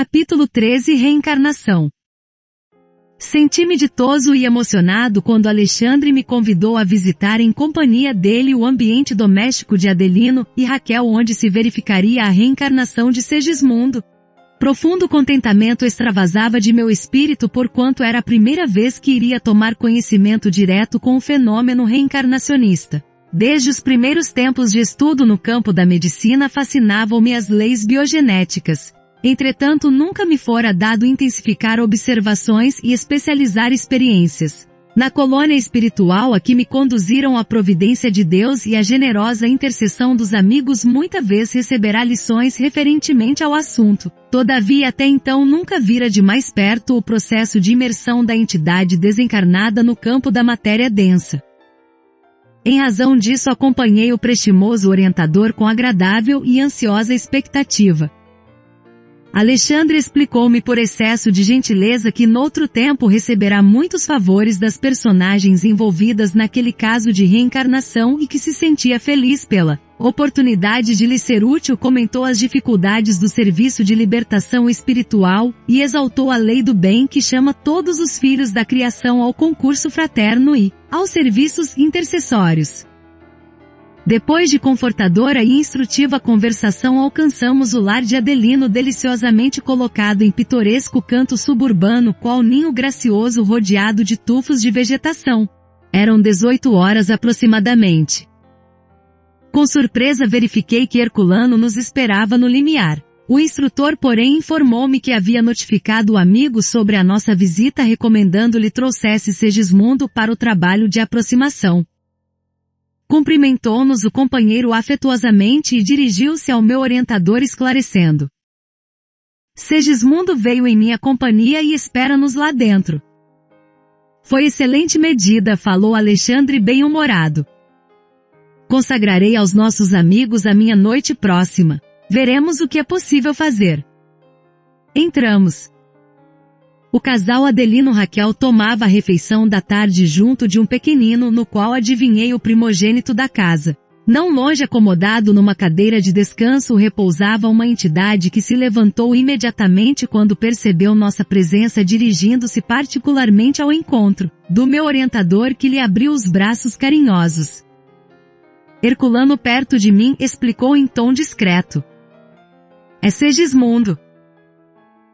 Capítulo 13 Reencarnação. Senti-me ditoso e emocionado quando Alexandre me convidou a visitar em companhia dele o ambiente doméstico de Adelino e Raquel, onde se verificaria a reencarnação de Segismundo. Profundo contentamento extravasava de meu espírito, porquanto era a primeira vez que iria tomar conhecimento direto com o fenômeno reencarnacionista. Desde os primeiros tempos de estudo no campo da medicina fascinavam-me as leis biogenéticas. Entretanto, nunca me fora dado intensificar observações e especializar experiências. Na colônia espiritual a que me conduziram a providência de Deus e a generosa intercessão dos amigos, muita vez receberá lições referentemente ao assunto. Todavia, até então nunca vira de mais perto o processo de imersão da entidade desencarnada no campo da matéria densa. Em razão disso, acompanhei o prestimoso orientador com agradável e ansiosa expectativa. Alexandre explicou-me por excesso de gentileza que noutro tempo receberá muitos favores das personagens envolvidas naquele caso de reencarnação e que se sentia feliz pela oportunidade de lhe ser útil. Comentou as dificuldades do serviço de libertação espiritual e exaltou a lei do bem que chama todos os filhos da criação ao concurso fraterno e aos serviços intercessórios. Depois de confortadora e instrutiva conversação, alcançamos o lar de Adelino, deliciosamente colocado em pitoresco canto suburbano, qual ninho gracioso rodeado de tufos de vegetação. Eram 18 horas aproximadamente. Com surpresa verifiquei que Herculano nos esperava no limiar. O instrutor, porém, informou-me que havia notificado o amigo sobre a nossa visita, recomendando-lhe trouxesse Segismundo para o trabalho de aproximação. Cumprimentou-nos o companheiro afetuosamente e dirigiu-se ao meu orientador esclarecendo: Segismundo veio em minha companhia e espera-nos lá dentro. Foi excelente medida, falou Alexandre bem-humorado. Consagrarei aos nossos amigos a minha noite próxima. Veremos o que é possível fazer. Entramos. O casal Adelino-Raquel tomava a refeição da tarde junto de um pequenino, no qual adivinhei o primogênito da casa. Não longe, acomodado numa cadeira de descanso, repousava uma entidade que se levantou imediatamente quando percebeu nossa presença, dirigindo-se particularmente ao encontro do meu orientador, que lhe abriu os braços carinhosos. Herculano, perto de mim, explicou em tom discreto: É Segismundo.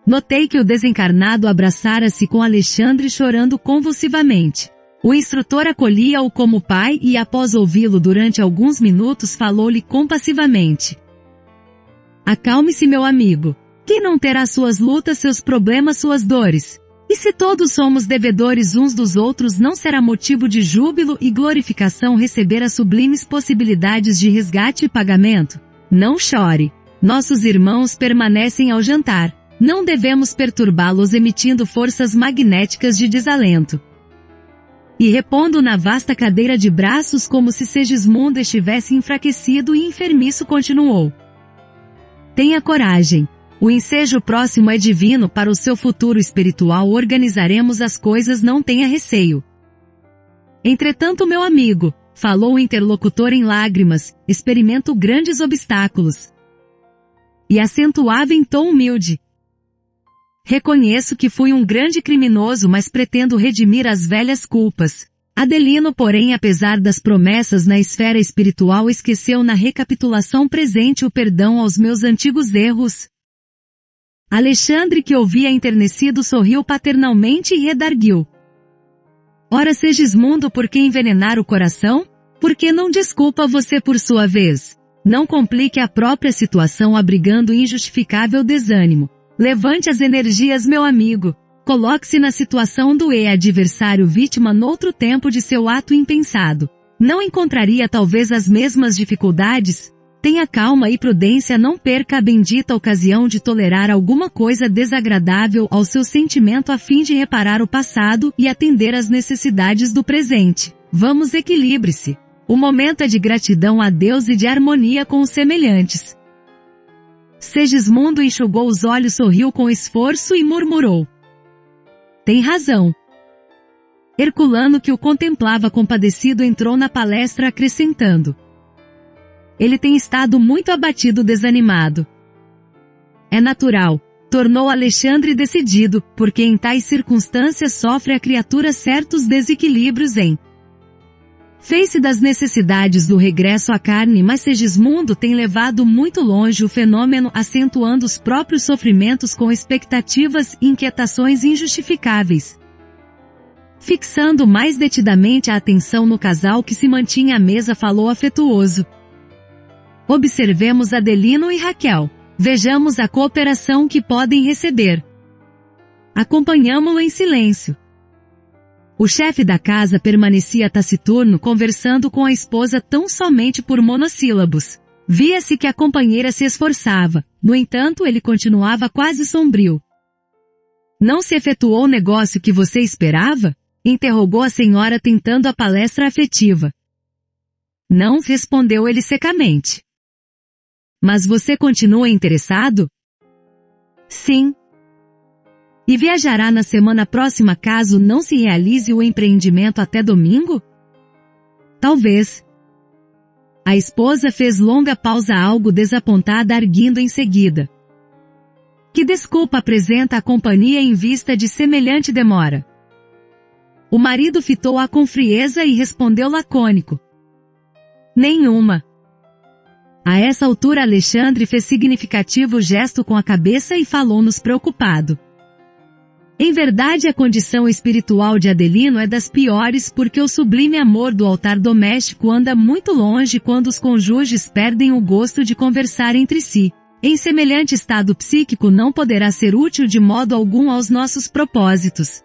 Notei que o desencarnado abraçara-se com Alexandre, chorando convulsivamente. O instrutor acolhia-o como pai e, após ouvi-lo durante alguns minutos, falou-lhe compassivamente: Acalme-se, meu amigo. Quem não terá suas lutas, seus problemas, suas dores? E se todos somos devedores uns dos outros, não será motivo de júbilo e glorificação receber as sublimes possibilidades de resgate e pagamento? Não chore. Nossos irmãos permanecem ao jantar. Não devemos perturbá-los emitindo forças magnéticas de desalento. E repondo na vasta cadeira de braços como se Segismundo estivesse enfraquecido e enfermiço, continuou: Tenha coragem. O ensejo próximo é divino para o seu futuro espiritual. Organizaremos as coisas, não tenha receio. Entretanto, meu amigo, falou o interlocutor em lágrimas, experimento grandes obstáculos. E acentuava em tom humilde: Reconheço que fui um grande criminoso, mas pretendo redimir as velhas culpas. Adelino, porém, apesar das promessas na esfera espiritual, esqueceu na recapitulação presente o perdão aos meus antigos erros. Alexandre, que ouvia enternecido, sorriu paternalmente e redarguiu: Ora, Segismundo, por que envenenar o coração? Por que não desculpa você por sua vez? Não complique a própria situação abrigando injustificável desânimo. Levante as energias, meu amigo. Coloque-se na situação do adversário, vítima noutro tempo de seu ato impensado. Não encontraria talvez as mesmas dificuldades? Tenha calma e prudência, não perca a bendita ocasião de tolerar alguma coisa desagradável ao seu sentimento a fim de reparar o passado e atender às necessidades do presente. Vamos, equilibre-se. O momento é de gratidão a Deus e de harmonia com os semelhantes. Segismundo enxugou os olhos, sorriu com esforço e murmurou: Tem razão. Herculano, que o contemplava compadecido, entrou na palestra acrescentando: Ele tem estado muito abatido, desanimado. É natural. Tornou Alexandre decidido, porque em tais circunstâncias sofre a criatura certos desequilíbrios em face das necessidades do regresso à carne, mas Segismundo tem levado muito longe o fenômeno, acentuando os próprios sofrimentos com expectativas e inquietações injustificáveis. Fixando mais detidamente a atenção no casal que se mantinha à mesa, falou afetuoso. Observemos Adelino e Raquel. Vejamos a cooperação que podem receber. Acompanhamo-lo em silêncio. O chefe da casa permanecia taciturno, conversando com a esposa tão somente por monossílabos. Via-se que a companheira se esforçava, no entanto ele continuava quase sombrio. Não se efetuou o negócio que você esperava? Interrogou a senhora, tentando a palestra afetiva. Não, respondeu ele secamente. Mas você continua interessado? Sim. E viajará na semana próxima caso não se realize o empreendimento até domingo? Talvez. A esposa fez longa pausa, algo desapontada, arguindo em seguida. Que desculpa apresenta a companhia em vista de semelhante demora? O marido fitou-a com frieza e respondeu lacônico. Nenhuma. A essa altura Alexandre fez significativo gesto com a cabeça e falou-nos preocupado. Em verdade, a condição espiritual de Adelino é das piores, porque o sublime amor do altar doméstico anda muito longe quando os cônjuges perdem o gosto de conversar entre si. Em semelhante estado psíquico não poderá ser útil de modo algum aos nossos propósitos.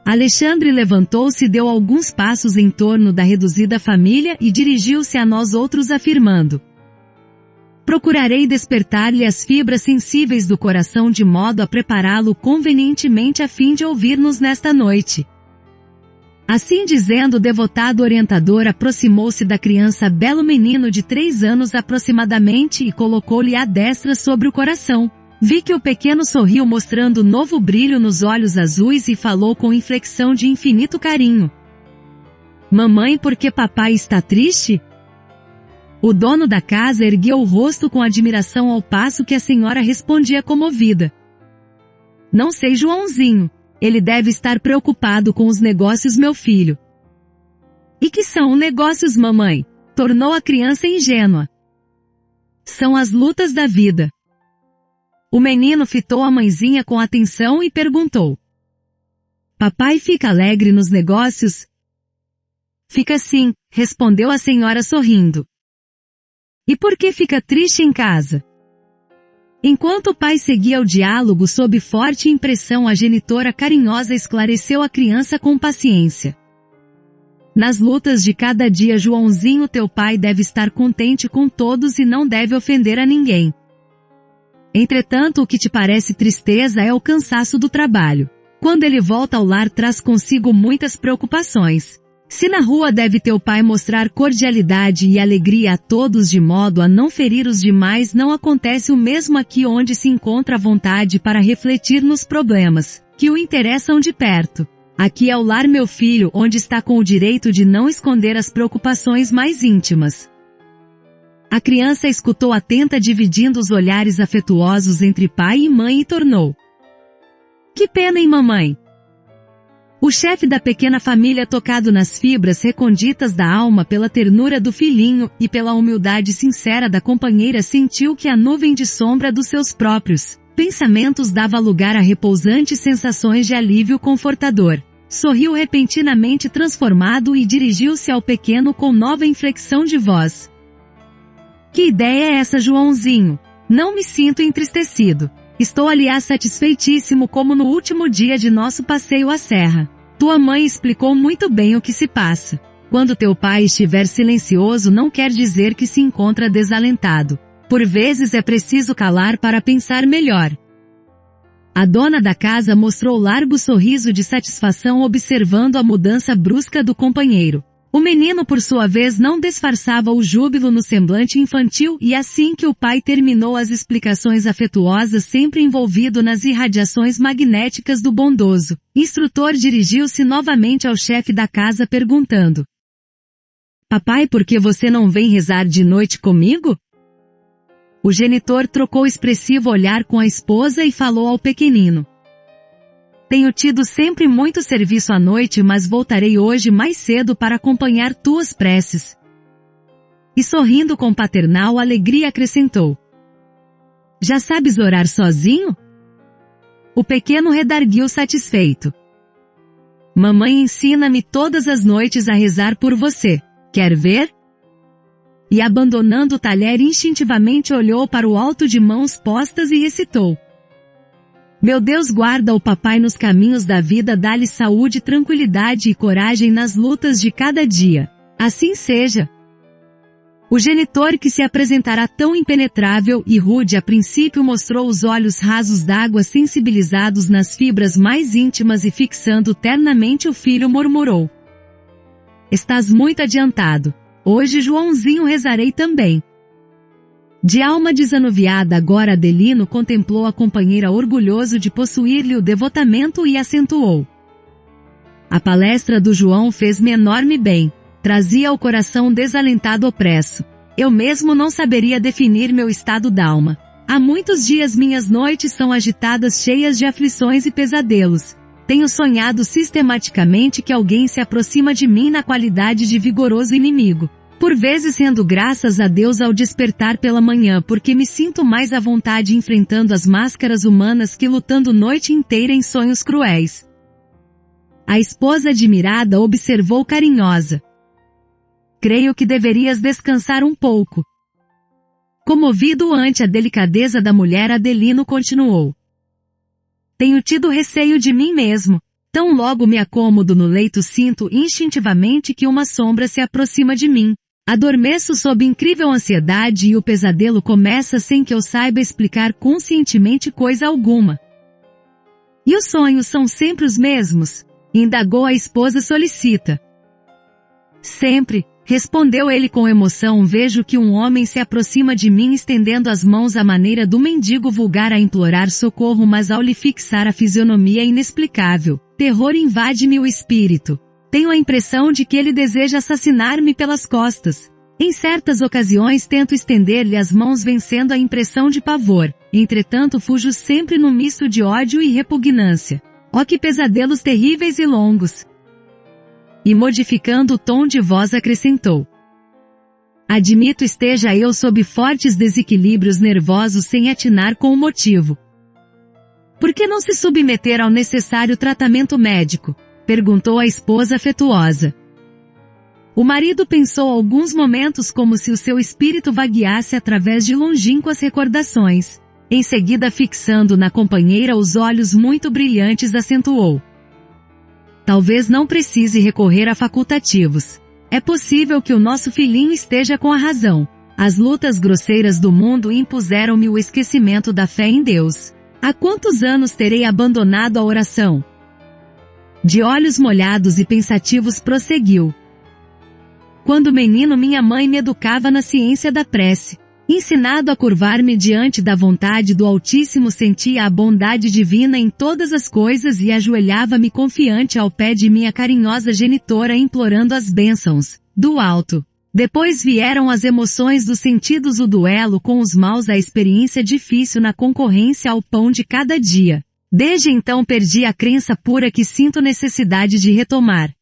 Alexandre levantou-se, deu alguns passos em torno da reduzida família e dirigiu-se a nós outros afirmando. Procurarei despertar-lhe as fibras sensíveis do coração de modo a prepará-lo convenientemente a fim de ouvir-nos nesta noite. Assim dizendo, o devotado orientador aproximou-se da criança, belo menino de 3 anos aproximadamente, e colocou-lhe a destra sobre o coração. Vi que o pequeno sorriu, mostrando novo brilho nos olhos azuis, e falou com inflexão de infinito carinho. Mamãe, por que papai está triste? O dono da casa ergueu o rosto com admiração ao passo que a senhora respondia comovida. Não sei, Joãozinho. Ele deve estar preocupado com os negócios, meu filho. E que são negócios, mamãe? Tornou a criança ingênua. São as lutas da vida. O menino fitou a mãezinha com atenção e perguntou. Papai fica alegre nos negócios? Fica sim, respondeu a senhora sorrindo. E por que fica triste em casa? Enquanto o pai seguia o diálogo sob forte impressão, a genitora carinhosa esclareceu a criança com paciência. Nas lutas de cada dia, Joãozinho, teu pai deve estar contente com todos e não deve ofender a ninguém. Entretanto, o que te parece tristeza é o cansaço do trabalho. Quando ele volta ao lar, traz consigo muitas preocupações. Se na rua deve teu pai mostrar cordialidade e alegria a todos de modo a não ferir os demais, não acontece o mesmo aqui, onde se encontra a vontade para refletir nos problemas que o interessam de perto. Aqui é o lar, meu filho, onde está com o direito de não esconder as preocupações mais íntimas. A criança escutou atenta, dividindo os olhares afetuosos entre pai e mãe, e tornou. Que pena, hein, mamãe? O chefe da pequena família, tocado nas fibras recônditas da alma pela ternura do filhinho e pela humildade sincera da companheira, sentiu que a nuvem de sombra dos seus próprios pensamentos dava lugar a repousantes sensações de alívio confortador. Sorriu repentinamente transformado e dirigiu-se ao pequeno com nova inflexão de voz. Que ideia é essa, Joãozinho? Não me sinto entristecido. Estou, aliás, satisfeitíssimo, como no último dia de nosso passeio à serra. Tua mãe explicou muito bem o que se passa. Quando teu pai estiver silencioso, não quer dizer que se encontra desalentado. Por vezes é preciso calar para pensar melhor. A dona da casa mostrou largo sorriso de satisfação, observando a mudança brusca do companheiro. O menino, por sua vez, não disfarçava o júbilo no semblante infantil, e assim que o pai terminou as explicações afetuosas, sempre envolvido nas irradiações magnéticas do bondoso instrutor, dirigiu-se novamente ao chefe da casa, perguntando. Papai, por que você não vem rezar de noite comigo? O genitor trocou expressivo olhar com a esposa e falou ao pequenino: tenho tido sempre muito serviço à noite, mas voltarei hoje mais cedo para acompanhar tuas preces. E sorrindo com paternal alegria acrescentou: já sabes orar sozinho? O pequeno redarguiu satisfeito: mamãe ensina-me todas as noites a rezar por você. Quer ver? E abandonando o talher instintivamente olhou para o alto de mãos postas e recitou: meu Deus, guarda o papai nos caminhos da vida, dá-lhe saúde, tranquilidade e coragem nas lutas de cada dia. Assim seja. O genitor, que se apresentará tão impenetrável e rude a princípio, mostrou os olhos rasos d'água sensibilizados nas fibras mais íntimas e fixando ternamente o filho murmurou: estás muito adiantado. Hoje, Joãozinho, rezarei também. De alma desanuviada agora, Adelino contemplou a companheira orgulhoso de possuir-lhe o devotamento e acentuou: a palestra do João fez-me enorme bem. Trazia ao coração desalentado opresso. Eu mesmo não saberia definir meu estado d'alma. Há muitos dias minhas noites são agitadas, cheias de aflições e pesadelos. Tenho sonhado sistematicamente que alguém se aproxima de mim na qualidade de vigoroso inimigo. Por vezes rendo graças a Deus ao despertar pela manhã, porque me sinto mais à vontade enfrentando as máscaras humanas que lutando noite inteira em sonhos cruéis. A esposa admirada observou carinhosa: creio que deverias descansar um pouco. Comovido ante a delicadeza da mulher, Adelino continuou: tenho tido receio de mim mesmo. Tão logo me acomodo no leito, sinto instintivamente que uma sombra se aproxima de mim. Adormeço sob incrível ansiedade e o pesadelo começa sem que eu saiba explicar conscientemente coisa alguma. E os sonhos são sempre os mesmos? Indagou a esposa solicita. Sempre, respondeu ele com emoção. Vejo que um homem se aproxima de mim estendendo as mãos à maneira do mendigo vulgar a implorar socorro, mas ao lhe fixar a fisionomia inexplicável, terror invade-me o espírito. Tenho a impressão de que ele deseja assassinar-me pelas costas. Em certas ocasiões tento estender-lhe as mãos vencendo a impressão de pavor, entretanto fujo sempre num misto de ódio e repugnância. Oh, que pesadelos terríveis e longos! E modificando o tom de voz acrescentou: admito esteja eu sob fortes desequilíbrios nervosos sem atinar com o motivo. Por que não se submeter ao necessário tratamento médico? Perguntou a esposa afetuosa. O marido pensou alguns momentos como se o seu espírito vagueasse através de longínquas recordações. Em seguida, fixando na companheira os olhos muito brilhantes, acentuou: talvez não precise recorrer a facultativos. É possível que o nosso filhinho esteja com a razão. As lutas grosseiras do mundo impuseram-me o esquecimento da fé em Deus. Há quantos anos terei abandonado a oração? De olhos molhados e pensativos prosseguiu: quando menino, minha mãe me educava na ciência da prece. Ensinado a curvar-me diante da vontade do Altíssimo, sentia a bondade divina em todas as coisas e ajoelhava-me confiante ao pé de minha carinhosa genitora, implorando as bênçãos do alto. Depois vieram as emoções dos sentidos, o duelo com os maus, a experiência difícil na concorrência ao pão de cada dia. Desde então perdi a crença pura que sinto necessidade de retomar.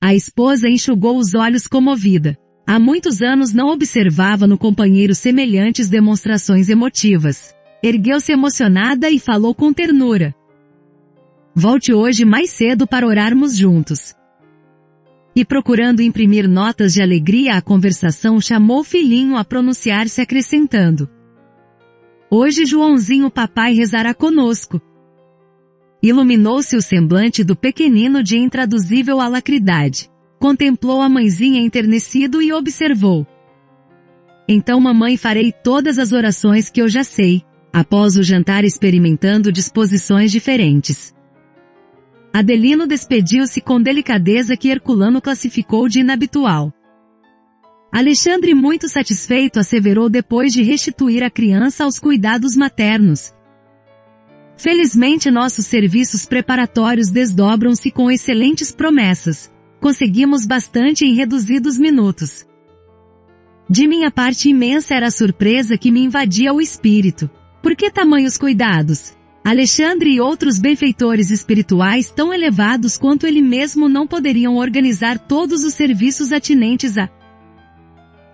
A esposa enxugou os olhos comovida. Há muitos anos não observava no companheiro semelhantes demonstrações emotivas. Ergueu-se emocionada e falou com ternura: volte hoje mais cedo para orarmos juntos. E procurando imprimir notas de alegria à conversação, chamou o filhinho a pronunciar-se acrescentando: hoje, Joãozinho, papai rezará conosco. Iluminou-se o semblante do pequenino de intraduzível alacridade. Contemplou a mãezinha enternecido e observou: então, mamãe, farei todas as orações que eu já sei. Após o jantar, experimentando disposições diferentes, Adelino despediu-se com delicadeza que Herculano classificou de inabitual. Alexandre, muito satisfeito, asseverou depois de restituir a criança aos cuidados maternos: felizmente nossos serviços preparatórios desdobram-se com excelentes promessas. Conseguimos bastante em reduzidos minutos. De minha parte imensa era a surpresa que me invadia o espírito. Por que tamanhos cuidados? Alexandre e outros benfeitores espirituais tão elevados quanto ele mesmo não poderiam organizar todos os serviços atinentes à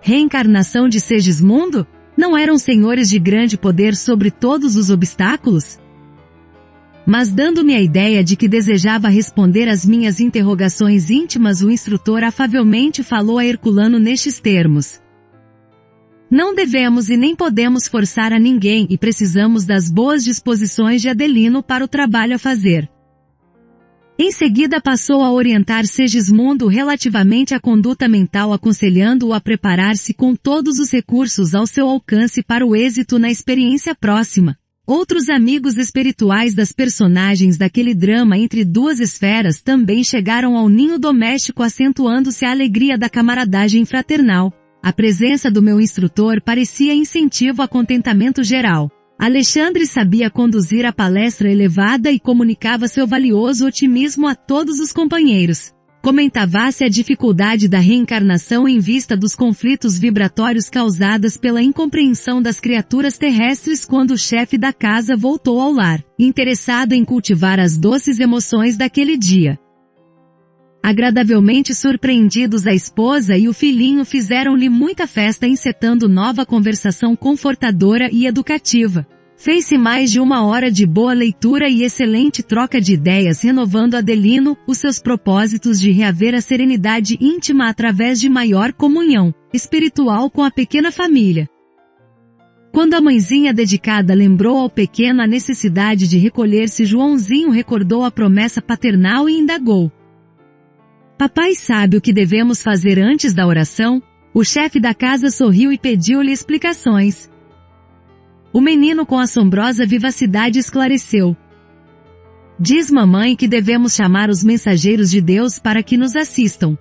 reencarnação de Segismundo? Não eram senhores de grande poder sobre todos os obstáculos? Mas dando-me a ideia de que desejava responder às minhas interrogações íntimas, o instrutor afavelmente falou a Herculano nestes termos. Não devemos e nem podemos forçar a ninguém e precisamos das boas disposições de Adelino para o trabalho a fazer. Em seguida passou a orientar Segismundo relativamente à conduta mental, aconselhando-o a preparar-se com todos os recursos ao seu alcance para o êxito na experiência próxima. Outros amigos espirituais das personagens daquele drama entre duas esferas também chegaram ao ninho doméstico, acentuando-se a alegria da camaradagem fraternal. A presença do meu instrutor parecia incentivo a contentamento geral. Alexandre sabia conduzir a palestra elevada e comunicava seu valioso otimismo a todos os companheiros. Comentava-se a dificuldade da reencarnação em vista dos conflitos vibratórios causados pela incompreensão das criaturas terrestres quando o chefe da casa voltou ao lar, interessado em cultivar as doces emoções daquele dia. Agradavelmente surpreendidos, a esposa e o filhinho fizeram-lhe muita festa, encetando nova conversação confortadora e educativa. Fez-se mais de 1 hora de boa leitura e excelente troca de ideias, renovando Adelino os seus propósitos de reaver a serenidade íntima através de maior comunhão espiritual com a pequena família. Quando a mãezinha dedicada lembrou ao pequeno a necessidade de recolher-se, Joãozinho recordou a promessa paternal e indagou. Papai sabe o que devemos fazer antes da oração? O chefe da casa sorriu e pediu-lhe explicações. O menino com assombrosa vivacidade esclareceu. Diz mamãe que devemos chamar os mensageiros de Deus para que nos assistam.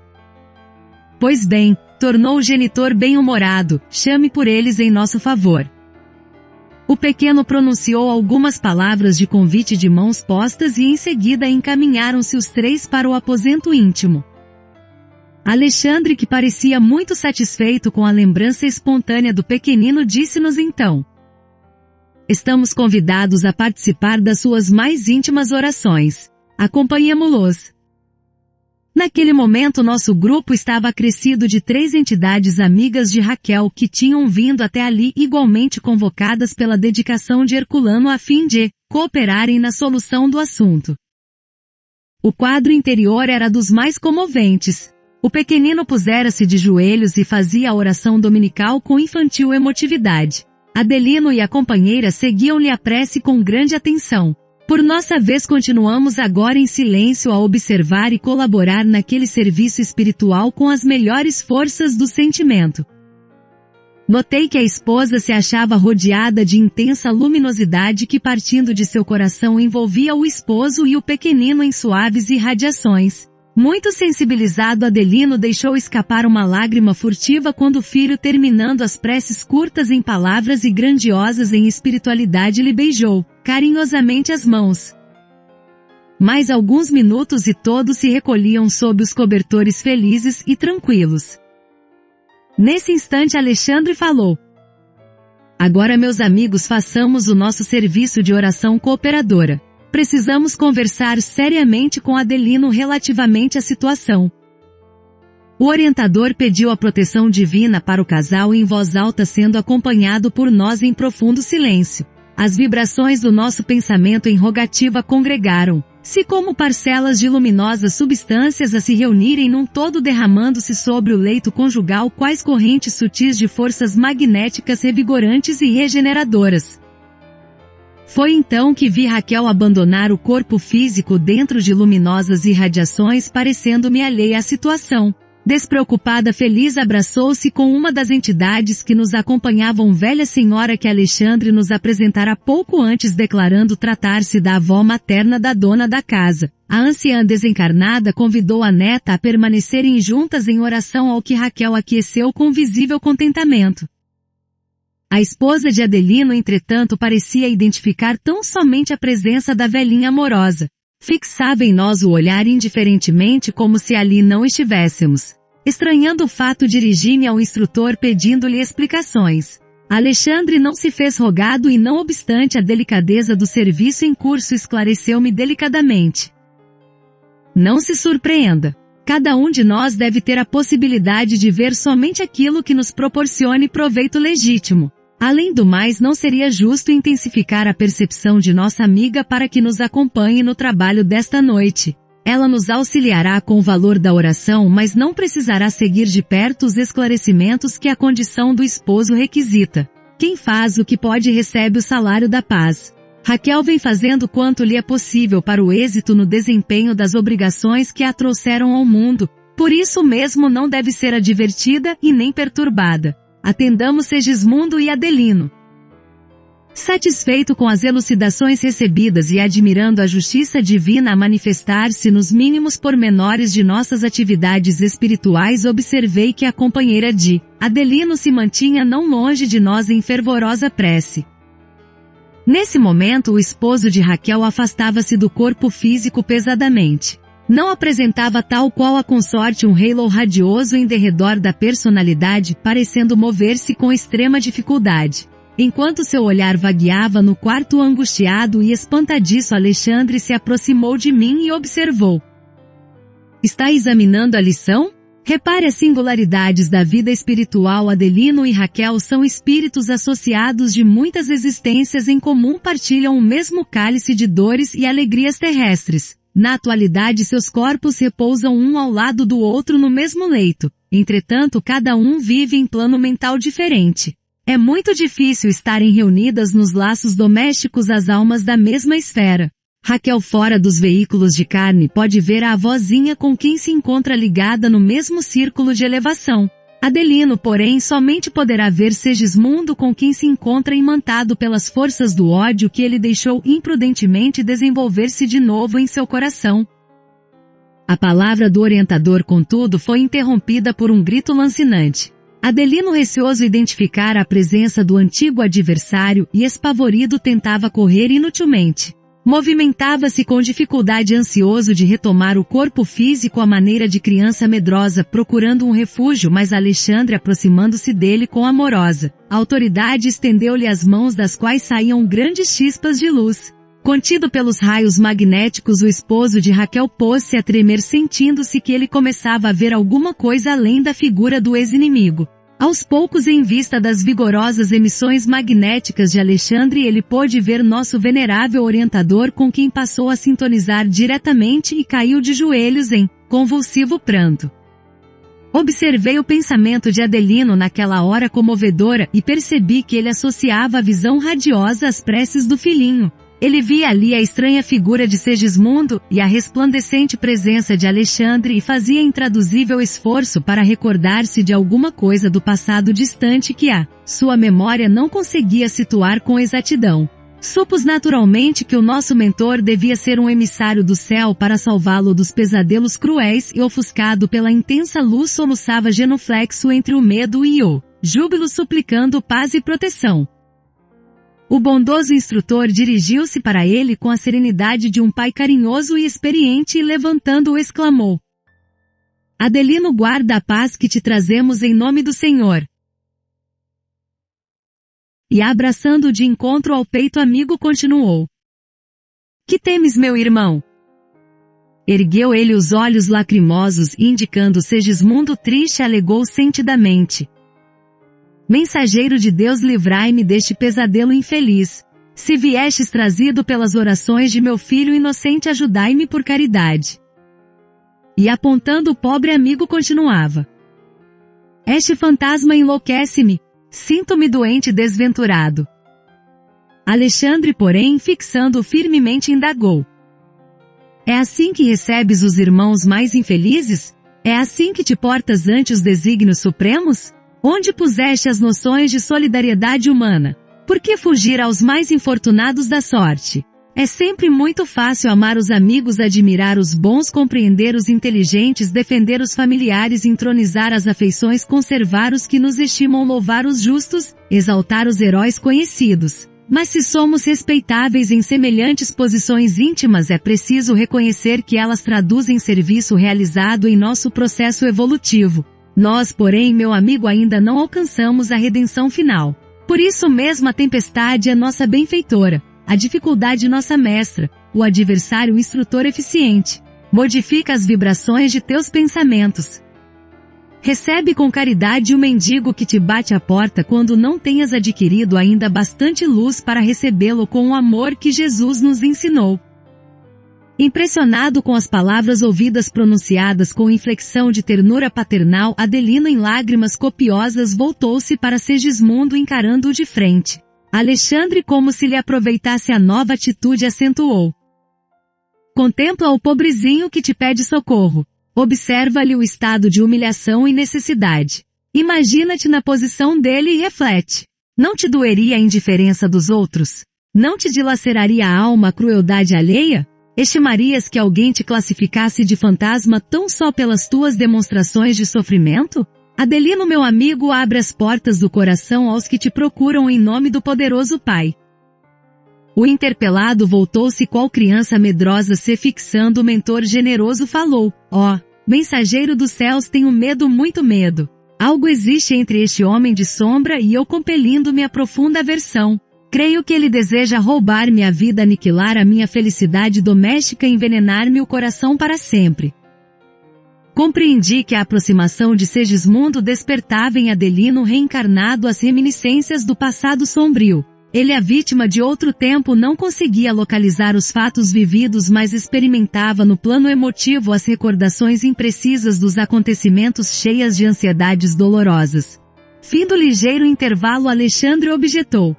Pois bem, tornou o genitor bem-humorado, chame por eles em nosso favor. O pequeno pronunciou algumas palavras de convite de mãos postas e em seguida encaminharam-se os 3 para o aposento íntimo. Alexandre, que parecia muito satisfeito com a lembrança espontânea do pequenino, disse-nos então. Estamos convidados a participar das suas mais íntimas orações. Acompanhemo-los. Naquele momento nosso grupo estava acrescido de 3 entidades amigas de Raquel que tinham vindo até ali, igualmente convocadas pela dedicação de Herculano a fim de cooperarem na solução do assunto. O quadro interior era dos mais comoventes. O pequenino pusera-se de joelhos e fazia a oração dominical com infantil emotividade. Adelino e a companheira seguiam-lhe a prece com grande atenção. Por nossa vez continuamos agora em silêncio a observar e colaborar naquele serviço espiritual com as melhores forças do sentimento. Notei que a esposa se achava rodeada de intensa luminosidade que, partindo de seu coração, envolvia o esposo e o pequenino em suaves irradiações. Muito sensibilizado, Adelino deixou escapar uma lágrima furtiva quando o filho, terminando as preces curtas em palavras e grandiosas em espiritualidade, lhe beijou carinhosamente as mãos. Mais alguns minutos e todos se recolhiam sob os cobertores felizes e tranquilos. Nesse instante Alexandre falou. Agora, meus amigos, façamos o nosso serviço de oração cooperadora. Precisamos conversar seriamente com Adelino relativamente à situação. O orientador pediu a proteção divina para o casal em voz alta, sendo acompanhado por nós em profundo silêncio. As vibrações do nosso pensamento em rogativa congregaram-se como parcelas de luminosas substâncias a se reunirem num todo, derramando-se sobre o leito conjugal quais correntes sutis de forças magnéticas revigorantes e regeneradoras. Foi então que vi Raquel abandonar o corpo físico dentro de luminosas irradiações, parecendo-me alheia à situação. Despreocupada, feliz, abraçou-se com uma das entidades que nos acompanhavam, velha senhora que Alexandre nos apresentara pouco antes, declarando tratar-se da avó materna da dona da casa. A anciã desencarnada convidou a neta a permanecerem juntas em oração, ao que Raquel aqueceu com visível contentamento. A esposa de Adelino, entretanto, parecia identificar tão somente a presença da velhinha amorosa. Fixava em nós o olhar indiferentemente, como se ali não estivéssemos. Estranhando o fato, dirigi-me ao instrutor pedindo-lhe explicações. Alexandre não se fez rogado e, não obstante a delicadeza do serviço em curso, esclareceu-me delicadamente. Não se surpreenda. Cada um de nós deve ter a possibilidade de ver somente aquilo que nos proporcione proveito legítimo. Além do mais, não seria justo intensificar a percepção de nossa amiga para que nos acompanhe no trabalho desta noite. Ela nos auxiliará com o valor da oração, mas não precisará seguir de perto os esclarecimentos que a condição do esposo requisita. Quem faz o que pode recebe o salário da paz. Raquel vem fazendo quanto lhe é possível para o êxito no desempenho das obrigações que a trouxeram ao mundo, por isso mesmo não deve ser advertida e nem perturbada. Atendamos Segismundo e Adelino. Satisfeito com as elucidações recebidas e admirando a justiça divina a manifestar-se nos mínimos pormenores de nossas atividades espirituais, observei que a companheira de Adelino se mantinha não longe de nós em fervorosa prece. Nesse momento, o esposo de Raquel afastava-se do corpo físico pesadamente. Não apresentava, tal qual a consorte, um halo radioso em derredor da personalidade, parecendo mover-se com extrema dificuldade. Enquanto seu olhar vagueava no quarto angustiado e espantadiço, Alexandre se aproximou de mim e observou. Está examinando a lição? Repare as singularidades da vida espiritual. Adelino e Raquel são espíritos associados de muitas existências em comum, partilham o mesmo cálice de dores e alegrias terrestres. Na atualidade, seus corpos repousam um ao lado do outro no mesmo leito. Entretanto, cada um vive em plano mental diferente. É muito difícil estarem reunidas nos laços domésticos as almas da mesma esfera. Raquel, fora dos veículos de carne, pode ver a avózinha com quem se encontra ligada no mesmo círculo de elevação. Adelino, porém, somente poderá ver Segismundo, com quem se encontra imantado pelas forças do ódio que ele deixou imprudentemente desenvolver-se de novo em seu coração. A palavra do orientador, contudo, foi interrompida por um grito lancinante. Adelino, receoso identificar a presença do antigo adversário e espavorido, tentava correr inutilmente. Movimentava-se com dificuldade, ansioso de retomar o corpo físico à maneira de criança medrosa, procurando um refúgio, mas Alexandre, aproximando-se dele com amorosa autoridade, estendeu-lhe as mãos, das quais saíam grandes chispas de luz. Contido pelos raios magnéticos, o esposo de Raquel pôs-se a tremer, sentindo-se que ele começava a ver alguma coisa além da figura do ex-inimigo. Aos poucos, em vista das vigorosas emissões magnéticas de Alexandre, ele pôde ver nosso venerável orientador, com quem passou a sintonizar diretamente e caiu de joelhos em convulsivo pranto. Observei o pensamento de Adelino naquela hora comovedora e percebi que ele associava a visão radiosa às preces do filhinho. Ele via ali a estranha figura de Segismundo e a resplandecente presença de Alexandre e fazia intraduzível esforço para recordar-se de alguma coisa do passado distante que a sua memória não conseguia situar com exatidão. Supus naturalmente que o nosso mentor devia ser um emissário do céu para salvá-lo dos pesadelos cruéis, e ofuscado pela intensa luz soluçava genuflexo entre o medo e o júbilo, suplicando paz e proteção. O bondoso instrutor dirigiu-se para ele com a serenidade de um pai carinhoso e experiente e, levantando-o, exclamou: Adelino, guarda a paz que te trazemos em nome do Senhor. E, abraçando-o de encontro ao peito amigo, continuou: Que temes, meu irmão? Ergueu ele os olhos lacrimosos e, indicando Segismundo triste, alegou sentidamente: Mensageiro de Deus, livrai-me deste pesadelo infeliz. Se viestes trazido pelas orações de meu filho inocente, ajudai-me por caridade. E, apontando o pobre amigo, continuava: Este fantasma enlouquece-me. Sinto-me doente e desventurado. Alexandre, porém, fixando-o firmemente, indagou: É assim que recebes os irmãos mais infelizes? É assim que te portas ante os desígnios supremos? Onde puseste as noções de solidariedade humana? Por que fugir aos mais infortunados da sorte? É sempre muito fácil amar os amigos, admirar os bons, compreender os inteligentes, defender os familiares, entronizar as afeições, conservar os que nos estimam, louvar os justos, exaltar os heróis conhecidos. Mas se somos respeitáveis em semelhantes posições íntimas, é preciso reconhecer que elas traduzem serviço realizado em nosso processo evolutivo. Nós, porém, meu amigo, ainda não alcançamos a redenção final. Por isso mesmo a tempestade é nossa benfeitora, a dificuldade nossa mestra, o adversário instrutor eficiente. Modifica as vibrações de teus pensamentos. Recebe com caridade o mendigo que te bate à porta quando não tenhas adquirido ainda bastante luz para recebê-lo com o amor que Jesus nos ensinou. Impressionado com as palavras ouvidas pronunciadas com inflexão de ternura paternal, Adelino em lágrimas copiosas voltou-se para Segismundo encarando-o de frente. Alexandre, como se lhe aproveitasse a nova atitude, acentuou: contempla o pobrezinho que te pede socorro. Observa-lhe o estado de humilhação e necessidade. Imagina-te na posição dele e reflete. Não te doeria a indiferença dos outros? Não te dilaceraria a alma a crueldade alheia? Estimarias que alguém te classificasse de fantasma tão só pelas tuas demonstrações de sofrimento? Adelino, meu amigo, abre as portas do coração aos que te procuram em nome do poderoso Pai. O interpelado voltou-se qual criança medrosa, se fixando o mentor generoso falou: ó, mensageiro dos céus, tenho medo, muito medo. Algo existe entre este homem de sombra e eu, compelindo-me a profunda aversão. Creio que ele deseja roubar-me a vida, aniquilar a minha felicidade doméstica, envenenar-me o coração para sempre. Compreendi que a aproximação de Segismundo despertava em Adelino reencarnado as reminiscências do passado sombrio. Ele, a vítima de outro tempo, não conseguia localizar os fatos vividos, mas experimentava no plano emotivo as recordações imprecisas dos acontecimentos, cheias de ansiedades dolorosas. Fim do ligeiro intervalo, Alexandre objetou: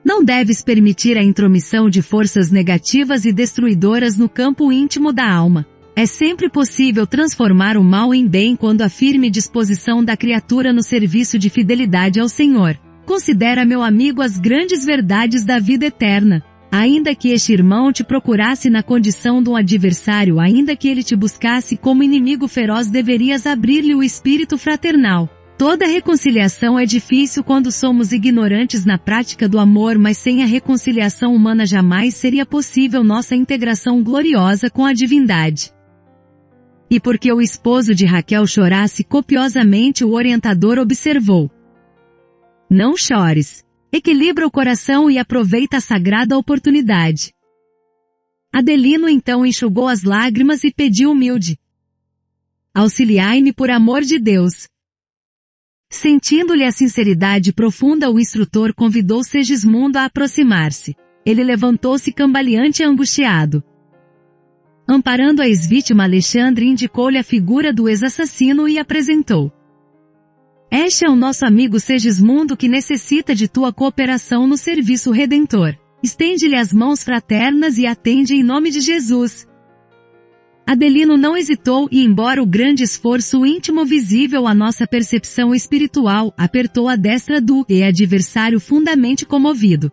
não deves permitir a intromissão de forças negativas e destruidoras no campo íntimo da alma. É sempre possível transformar o mal em bem quando a firme disposição da criatura no serviço de fidelidade ao Senhor. Considera, meu amigo, as grandes verdades da vida eterna. Ainda que este irmão te procurasse na condição de um adversário, ainda que ele te buscasse como inimigo feroz, deverias abrir-lhe o espírito fraternal. Toda reconciliação é difícil quando somos ignorantes na prática do amor, mas sem a reconciliação humana jamais seria possível nossa integração gloriosa com a divindade. E porque o esposo de Raquel chorasse copiosamente, o orientador observou: não chores. Equilibra o coração e aproveita a sagrada oportunidade. Adelino então enxugou as lágrimas e pediu humilde: auxiliai-me por amor de Deus. Sentindo-lhe a sinceridade profunda, o instrutor convidou Segismundo a aproximar-se. Ele levantou-se cambaleante e angustiado. Amparando a ex-vítima, Alexandre indicou-lhe a figura do ex-assassino e apresentou: este é o nosso amigo Segismundo, que necessita de tua cooperação no serviço redentor. Estende-lhe as mãos fraternas e atende em nome de Jesus. Adelino não hesitou e, embora o grande esforço íntimo visível à nossa percepção espiritual, apertou a destra do adversário fundamente comovido.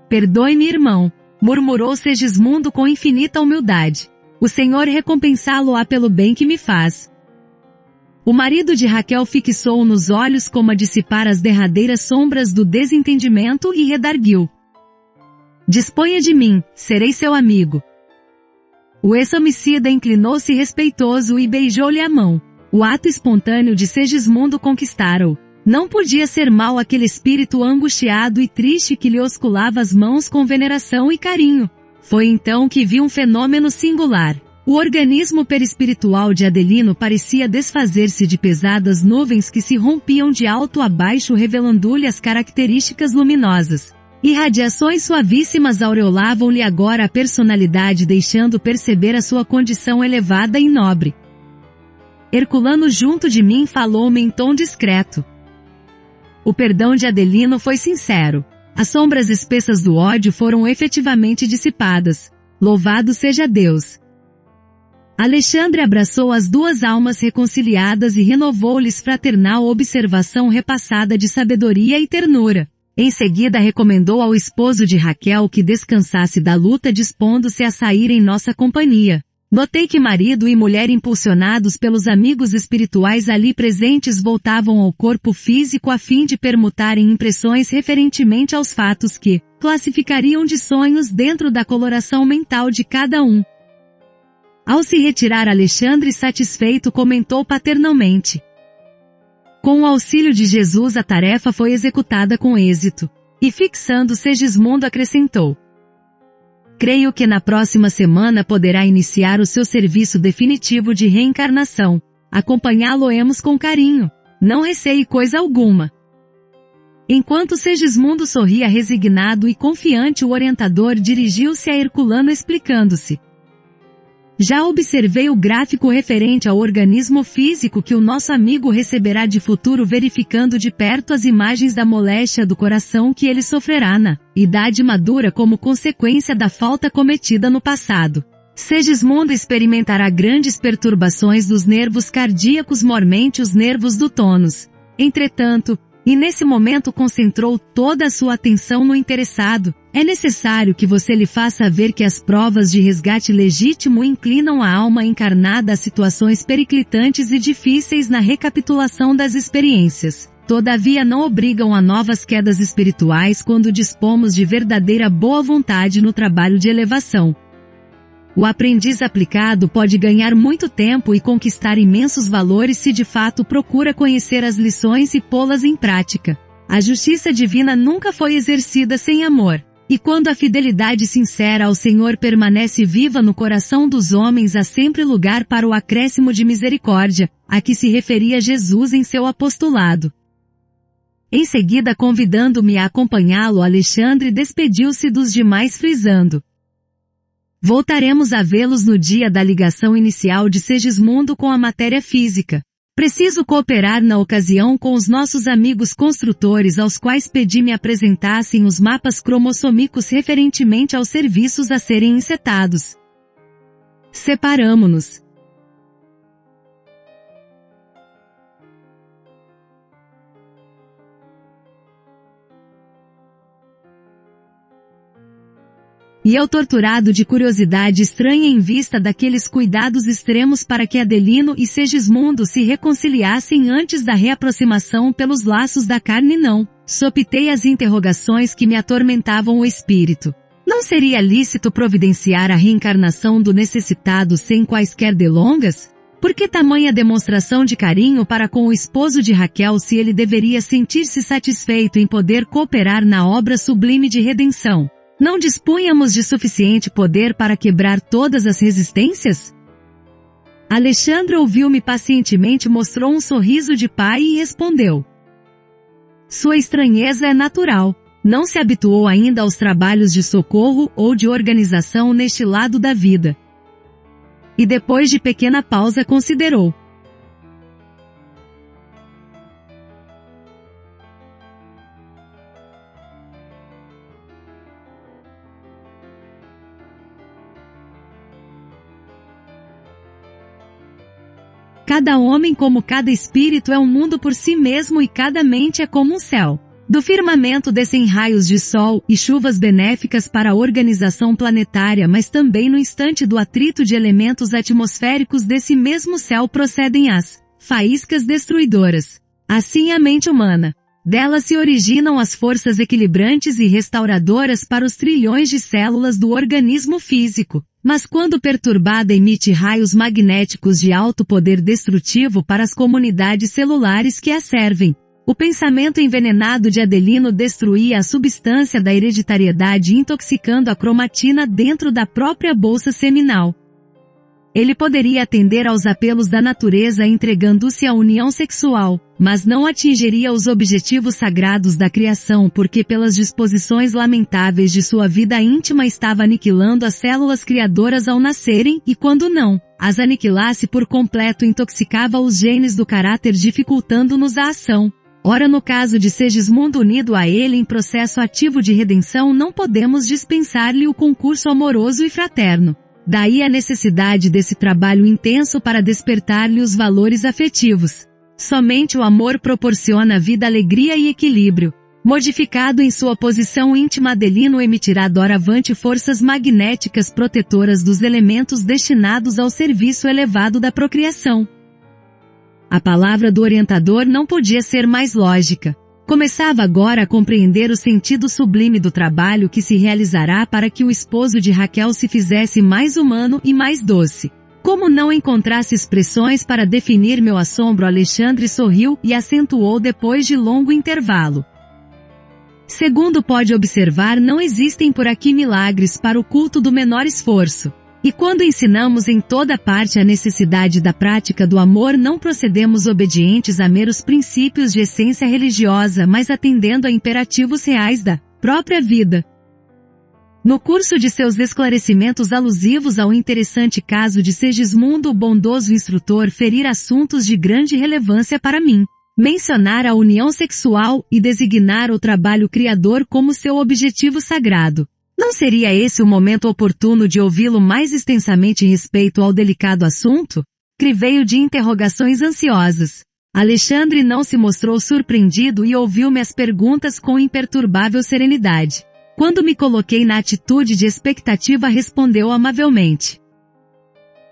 Perdoe-me, irmão, murmurou Segismundo com infinita humildade. O Senhor recompensá-lo-á pelo bem que me faz. O marido de Raquel fixou nos olhos como a dissipar as derradeiras sombras do desentendimento e redarguiu: disponha de mim, serei seu amigo. O ex-homicida inclinou-se respeitoso e beijou-lhe a mão. O ato espontâneo de Segismundo conquistara-o. Não podia ser mau aquele espírito angustiado e triste que lhe osculava as mãos com veneração e carinho. Foi então que viu um fenômeno singular. O organismo perispiritual de Adelino parecia desfazer-se de pesadas nuvens que se rompiam de alto a baixo, revelando-lhe as características luminosas. Irradiações suavíssimas aureolavam-lhe agora a personalidade, deixando perceber a sua condição elevada e nobre. Herculano junto de mim falou-me em tom discreto. O perdão de Adelino foi sincero. As sombras espessas do ódio foram efetivamente dissipadas. Louvado seja Deus! Alexandre abraçou as duas almas reconciliadas e renovou-lhes fraternal observação repassada de sabedoria e ternura. Em seguida recomendou ao esposo de Raquel que descansasse da luta, dispondo-se a sair em nossa companhia. Notei que marido e mulher, impulsionados pelos amigos espirituais ali presentes, voltavam ao corpo físico a fim de permutarem impressões referentemente aos fatos que classificariam de sonhos dentro da coloração mental de cada um. Ao se retirar, Alexandre, satisfeito, comentou paternalmente: com o auxílio de Jesus a tarefa foi executada com êxito. E fixando Segismundo acrescentou: creio que na próxima semana poderá iniciar o seu serviço definitivo de reencarnação. Acompanhá-lo-emos com carinho. Não receie coisa alguma. Enquanto Segismundo sorria resignado e confiante, o orientador dirigiu-se a Herculano explicando-se: já observei o gráfico referente ao organismo físico que o nosso amigo receberá de futuro, verificando de perto as imagens da moléstia do coração que ele sofrerá na idade madura como consequência da falta cometida no passado. Segismundo experimentará grandes perturbações dos nervos cardíacos, mormente os nervos do tônus. Entretanto, e nesse momento concentrou toda a sua atenção no interessado, é necessário que você lhe faça ver que as provas de resgate legítimo inclinam a alma encarnada a situações periclitantes e difíceis na recapitulação das experiências. Todavia não obrigam a novas quedas espirituais quando dispomos de verdadeira boa vontade no trabalho de elevação. O aprendiz aplicado pode ganhar muito tempo e conquistar imensos valores se de fato procura conhecer as lições e pô-las em prática. A justiça divina nunca foi exercida sem amor. E quando a fidelidade sincera ao Senhor permanece viva no coração dos homens, há sempre lugar para o acréscimo de misericórdia, a que se referia Jesus em seu apostolado. Em seguida, convidando-me a acompanhá-lo, Alexandre despediu-se dos demais frisando: voltaremos a vê-los no dia da ligação inicial de Segismundo com a matéria física. Preciso cooperar na ocasião com os nossos amigos construtores, aos quais pedi me apresentassem os mapas cromossômicos referentemente aos serviços a serem encetados. Separamo-nos. E eu, torturado de curiosidade estranha em vista daqueles cuidados extremos para que Adelino e Segismundo se reconciliassem antes da reaproximação pelos laços da carne, não sopitei as interrogações que me atormentavam o espírito. Não seria lícito providenciar a reencarnação do necessitado sem quaisquer delongas? Por que tamanha demonstração de carinho para com o esposo de Raquel, se ele deveria sentir-se satisfeito em poder cooperar na obra sublime de redenção? Não dispunhamos de suficiente poder para quebrar todas as resistências? Alexandre ouviu-me pacientemente, mostrou um sorriso de pai e respondeu: sua estranheza é natural. Não se habituou ainda aos trabalhos de socorro ou de organização neste lado da vida. E depois de pequena pausa considerou: cada homem, como cada espírito, é um mundo por si mesmo, e cada mente é como um céu. Do firmamento descem raios de sol e chuvas benéficas para a organização planetária, mas também no instante do atrito de elementos atmosféricos desse mesmo céu procedem as faíscas destruidoras. Assim a mente humana. Dela se originam as forças equilibrantes e restauradoras para os trilhões de células do organismo físico. Mas quando perturbada, emite raios magnéticos de alto poder destrutivo para as comunidades celulares que a servem. O pensamento envenenado de Adelino destruía a substância da hereditariedade, intoxicando a cromatina dentro da própria bolsa seminal. Ele poderia atender aos apelos da natureza entregando-se à união sexual, mas não atingiria os objetivos sagrados da criação, porque pelas disposições lamentáveis de sua vida íntima estava aniquilando as células criadoras ao nascerem, e quando não as aniquilasse por completo, intoxicava os genes do caráter, dificultando-nos a ação. Ora, no caso de Segismundo unido a ele em processo ativo de redenção, não podemos dispensar-lhe o concurso amoroso e fraterno. Daí a necessidade desse trabalho intenso para despertar-lhe os valores afetivos. Somente o amor proporciona à vida alegria e equilíbrio. Modificado em sua posição íntima, Adelino emitirá doravante forças magnéticas protetoras dos elementos destinados ao serviço elevado da procriação. A palavra do orientador não podia ser mais lógica. Começava agora a compreender o sentido sublime do trabalho que se realizará para que o esposo de Raquel se fizesse mais humano e mais doce. Como não encontrasse expressões para definir meu assombro, Alexandre sorriu e acentuou depois de longo intervalo. Segundo pode observar, não existem por aqui milagres para o culto do menor esforço. E quando ensinamos em toda parte a necessidade da prática do amor, não procedemos obedientes a meros princípios de essência religiosa, mas atendendo a imperativos reais da própria vida. No curso de seus esclarecimentos alusivos ao interessante caso de Segismundo, o bondoso instrutor ferir assuntos de grande relevância para mim, mencionar a união sexual e designar o trabalho criador como seu objetivo sagrado. Não seria esse o momento oportuno de ouvi-lo mais extensamente em respeito ao delicado assunto? Criveio de interrogações ansiosas. Alexandre não se mostrou surpreendido e ouviu minhas perguntas com imperturbável serenidade. Quando me coloquei na atitude de expectativa, respondeu amavelmente.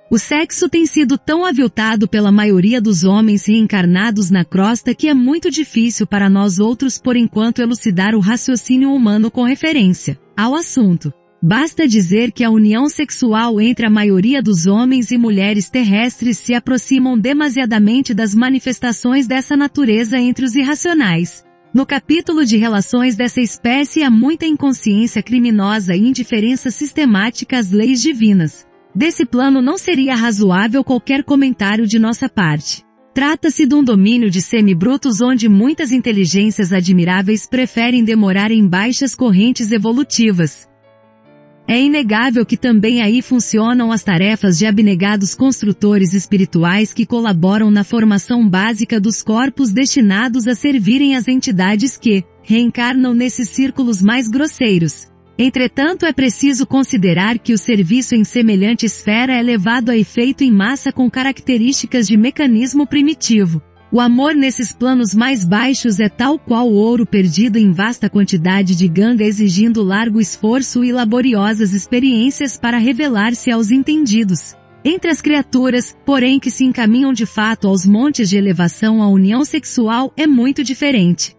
O sexo tem sido tão aviltado pela maioria dos homens reencarnados na crosta que é muito difícil para nós outros por enquanto elucidar o raciocínio humano com referência ao assunto. Basta dizer que a união sexual entre a maioria dos homens e mulheres terrestres se aproximam demasiadamente das manifestações dessa natureza entre os irracionais. No capítulo de relações dessa espécie há muita inconsciência criminosa e indiferença sistemática às leis divinas. Desse plano não seria razoável qualquer comentário de nossa parte. Trata-se de um domínio de semibrutos onde muitas inteligências admiráveis preferem demorar em baixas correntes evolutivas. É inegável que também aí funcionam as tarefas de abnegados construtores espirituais que colaboram na formação básica dos corpos destinados a servirem às entidades que reencarnam nesses círculos mais grosseiros. Entretanto, é preciso considerar que o serviço em semelhante esfera é levado a efeito em massa com características de mecanismo primitivo. O amor nesses planos mais baixos é tal qual o ouro perdido em vasta quantidade de ganga, exigindo largo esforço e laboriosas experiências para revelar-se aos entendidos. Entre as criaturas, porém, que se encaminham de fato aos montes de elevação, a união sexual é muito diferente.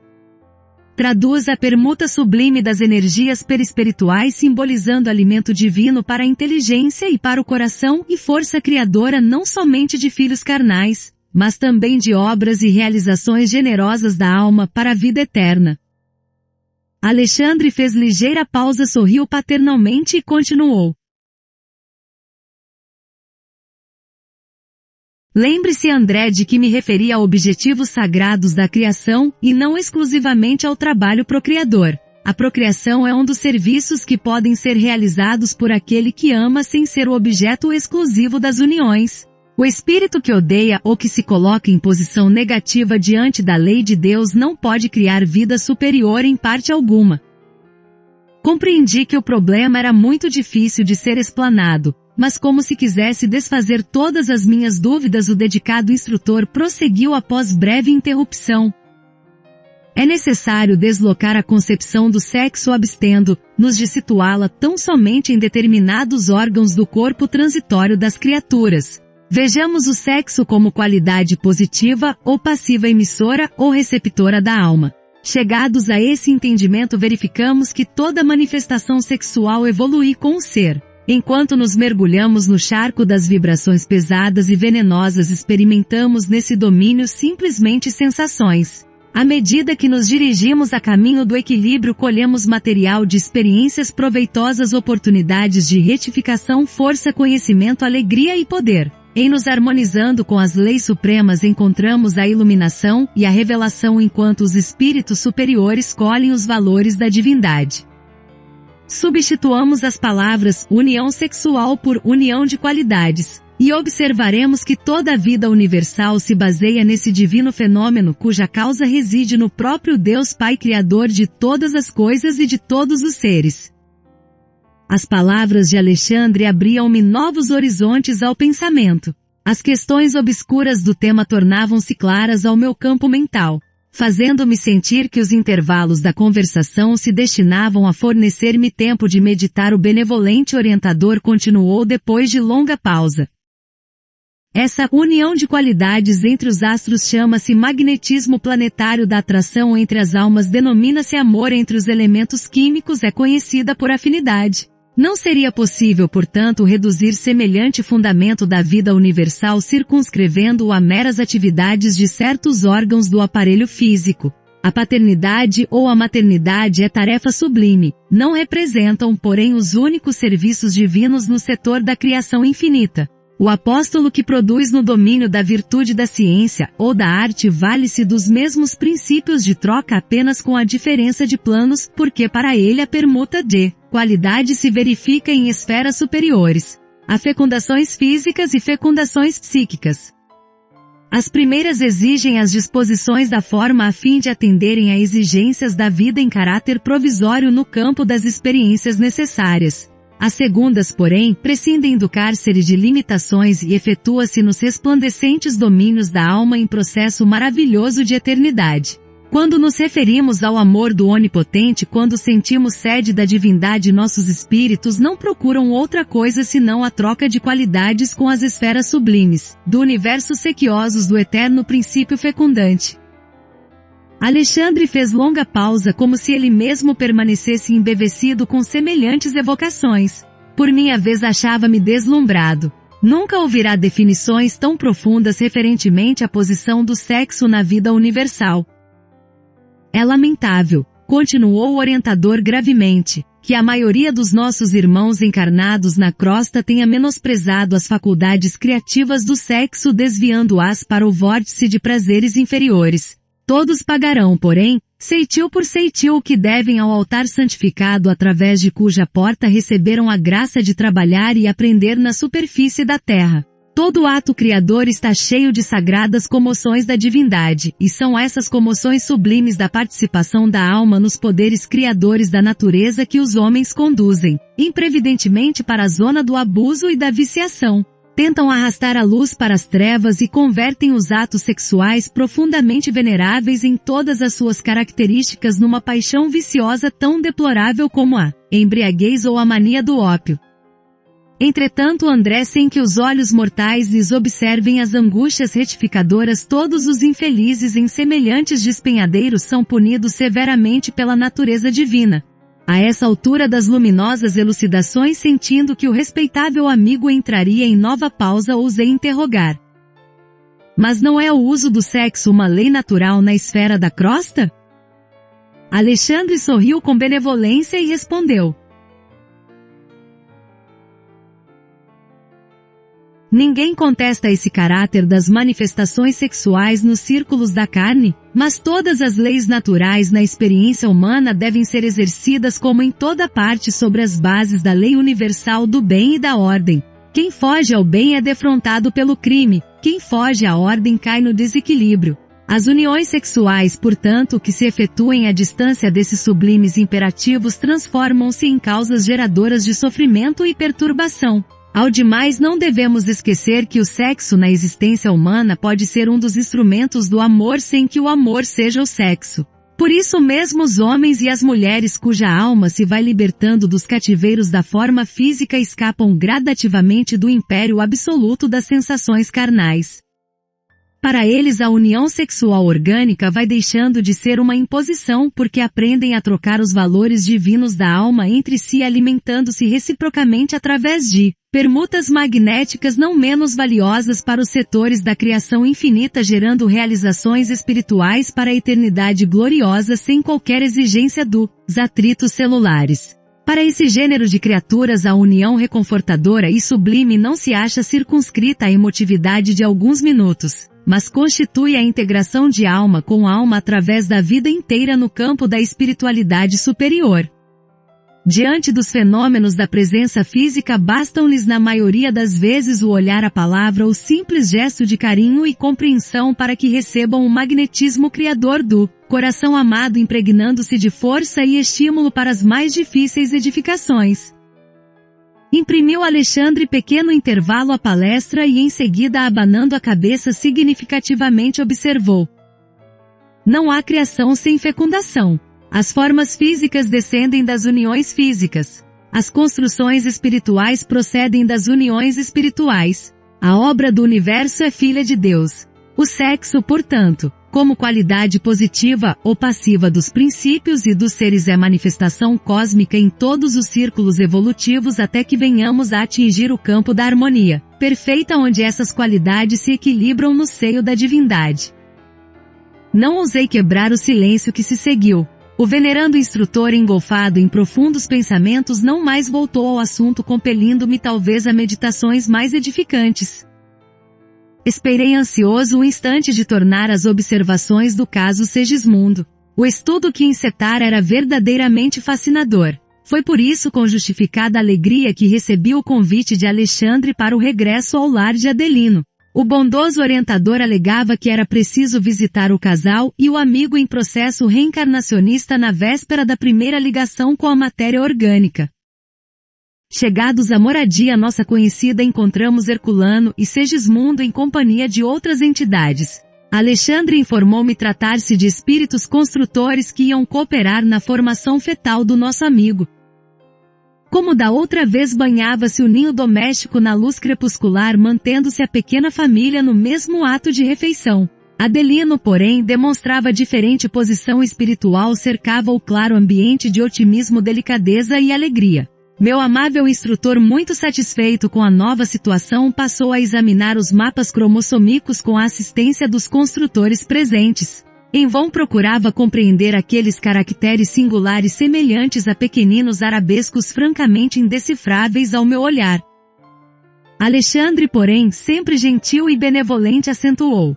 Traduz a permuta sublime das energias perispirituais, simbolizando alimento divino para a inteligência e para o coração e força criadora não somente de filhos carnais, mas também de obras e realizações generosas da alma para a vida eterna. Alexandre fez ligeira pausa, sorriu paternalmente e continuou. Lembre-se, André, de que me referi a objetivos sagrados da criação e não exclusivamente ao trabalho procriador. A procriação é um dos serviços que podem ser realizados por aquele que ama sem ser o objeto exclusivo das uniões. O espírito que odeia ou que se coloca em posição negativa diante da lei de Deus não pode criar vida superior em parte alguma. Compreendi que o problema era muito difícil de ser explanado, mas como se quisesse desfazer todas as minhas dúvidas, o dedicado instrutor prosseguiu após breve interrupção. É necessário deslocar a concepção do sexo abstendo-nos de situá-la tão somente em determinados órgãos do corpo transitório das criaturas. Vejamos o sexo como qualidade positiva ou passiva, emissora ou receptora da alma. Chegados a esse entendimento, verificamos que toda manifestação sexual evolui com o ser. Enquanto nos mergulhamos no charco das vibrações pesadas e venenosas, experimentamos nesse domínio simplesmente sensações. À medida que nos dirigimos a caminho do equilíbrio, colhemos material de experiências proveitosas, oportunidades de retificação, força, conhecimento, alegria e poder. Em nos harmonizando com as leis supremas, encontramos a iluminação e a revelação, enquanto os espíritos superiores colhem os valores da divindade. Substituamos as palavras união sexual por união de qualidades, e observaremos que toda a vida universal se baseia nesse divino fenômeno cuja causa reside no próprio Deus Pai, Criador de todas as coisas e de todos os seres. As palavras de Alexandre abriam-me novos horizontes ao pensamento. As questões obscuras do tema tornavam-se claras ao meu campo mental, fazendo-me sentir que os intervalos da conversação se destinavam a fornecer-me tempo de meditar. O benevolente orientador continuou depois de longa pausa. Essa união de qualidades entre os astros chama-se magnetismo planetário da atração entre as almas, denomina-se amor entre os elementos químicos, é conhecida por afinidade. Não seria possível, portanto, reduzir semelhante fundamento da vida universal circunscrevendo-o a meras atividades de certos órgãos do aparelho físico. A paternidade ou a maternidade é tarefa sublime, não representam, porém, os únicos serviços divinos no setor da criação infinita. O apóstolo que produz no domínio da virtude da ciência ou da arte vale-se dos mesmos princípios de troca apenas com a diferença de planos, porque para ele a permuta de qualidade se verifica em esferas superiores. Há fecundações físicas e fecundações psíquicas. As primeiras exigem as disposições da forma a fim de atenderem a exigências da vida em caráter provisório no campo das experiências necessárias. As segundas, porém, prescindem do cárcere de limitações e efetua-se nos resplandecentes domínios da alma em processo maravilhoso de eternidade. Quando nos referimos ao amor do Onipotente, quando sentimos sede da divindade, nossos espíritos não procuram outra coisa senão a troca de qualidades com as esferas sublimes, do universo sequiosos do eterno princípio fecundante. Alexandre fez longa pausa como se ele mesmo permanecesse embevecido com semelhantes evocações. Por minha vez achava-me deslumbrado. Nunca ouvirá definições tão profundas referentemente à posição do sexo na vida universal. É lamentável, continuou o orientador gravemente, que a maioria dos nossos irmãos encarnados na crosta tenha menosprezado as faculdades criativas do sexo, desviando-as para o vórtice de prazeres inferiores. Todos pagarão, porém, ceitil por ceitil o que devem ao altar santificado através de cuja porta receberam a graça de trabalhar e aprender na superfície da terra. Todo ato criador está cheio de sagradas comoções da divindade, e são essas comoções sublimes da participação da alma nos poderes criadores da natureza que os homens conduzem, imprevidentemente para a zona do abuso e da viciação. Tentam arrastar a luz para as trevas e convertem os atos sexuais profundamente veneráveis em todas as suas características numa paixão viciosa tão deplorável como a embriaguez ou a mania do ópio. Entretanto, André, sem que os olhos mortais lhes observem as angústias retificadoras, todos os infelizes em semelhantes despenhadeiros são punidos severamente pela natureza divina. A essa altura das luminosas elucidações, sentindo que o respeitável amigo entraria em nova pausa, ousei interrogar. Mas não é o uso do sexo uma lei natural na esfera da crosta? Alexandre sorriu com benevolência e respondeu. Ninguém contesta esse caráter das manifestações sexuais nos círculos da carne, mas todas as leis naturais na experiência humana devem ser exercidas como em toda parte sobre as bases da lei universal do bem e da ordem. Quem foge ao bem é defrontado pelo crime, quem foge à ordem cai no desequilíbrio. As uniões sexuais, portanto, que se efetuem à distância desses sublimes imperativos transformam-se em causas geradoras de sofrimento e perturbação. Ao demais, não devemos esquecer que o sexo na existência humana pode ser um dos instrumentos do amor sem que o amor seja o sexo. Por isso mesmo os homens e as mulheres cuja alma se vai libertando dos cativeiros da forma física escapam gradativamente do império absoluto das sensações carnais. Para eles a união sexual orgânica vai deixando de ser uma imposição porque aprendem a trocar os valores divinos da alma entre si, alimentando-se reciprocamente através de permutas magnéticas não menos valiosas para os setores da criação infinita, gerando realizações espirituais para a eternidade gloriosa sem qualquer exigência dos atritos celulares. Para esse gênero de criaturas a união reconfortadora e sublime não se acha circunscrita à emotividade de alguns minutos, mas constitui a integração de alma com alma através da vida inteira no campo da espiritualidade superior. Diante dos fenômenos da presença física bastam-lhes na maioria das vezes o olhar, a palavra, o simples gesto de carinho e compreensão para que recebam o magnetismo criador do coração amado, impregnando-se de força e estímulo para as mais difíceis edificações. Imprimiu Alexandre pequeno intervalo à palestra e em seguida, abanando a cabeça significativamente, observou. Não há criação sem fecundação. As formas físicas descendem das uniões físicas. As construções espirituais procedem das uniões espirituais. A obra do universo é filha de Deus. O sexo, portanto, como qualidade positiva ou passiva dos princípios e dos seres é manifestação cósmica em todos os círculos evolutivos até que venhamos a atingir o campo da harmonia perfeita onde essas qualidades se equilibram no seio da divindade. Não ousei quebrar o silêncio que se seguiu. O venerando instrutor engolfado em profundos pensamentos não mais voltou ao assunto compelindo-me talvez a meditações mais edificantes. Esperei ansioso o instante de tornar as observações do caso Segismundo. O estudo que encetara era verdadeiramente fascinador. Foi por isso com justificada alegria que recebi o convite de Alexandre para o regresso ao lar de Adelino. O bondoso orientador alegava que era preciso visitar o casal e o amigo em processo reencarnacionista na véspera da primeira ligação com a matéria orgânica. Chegados à moradia nossa conhecida encontramos Herculano e Segismundo em companhia de outras entidades. Alexandre informou-me tratar-se de espíritos construtores que iam cooperar na formação fetal do nosso amigo. Como da outra vez banhava-se o ninho doméstico na luz crepuscular mantendo-se a pequena família no mesmo ato de refeição. Adelino, porém, demonstrava diferente posição espiritual cercava o claro ambiente de otimismo, delicadeza e alegria. Meu amável instrutor, muito satisfeito com a nova situação, passou a examinar os mapas cromossômicos com a assistência dos construtores presentes. Em vão procurava compreender aqueles caracteres singulares semelhantes a pequeninos arabescos francamente indecifráveis ao meu olhar. Alexandre, porém, sempre gentil e benevolente, acentuou: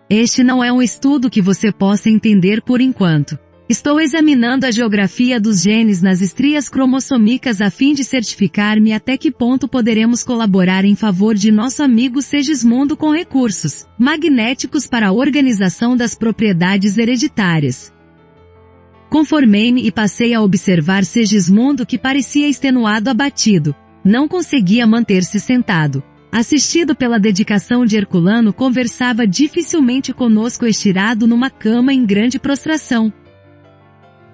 "Este não é um estudo que você possa entender por enquanto. Estou examinando a geografia dos genes nas estrias cromossômicas a fim de certificar-me até que ponto poderemos colaborar em favor de nosso amigo Segismundo com recursos magnéticos para a organização das propriedades hereditárias." Conformei-me e passei a observar Segismundo, que parecia extenuado, abatido. Não conseguia manter-se sentado. Assistido pela dedicação de Herculano, conversava dificilmente conosco estirado numa cama em grande prostração.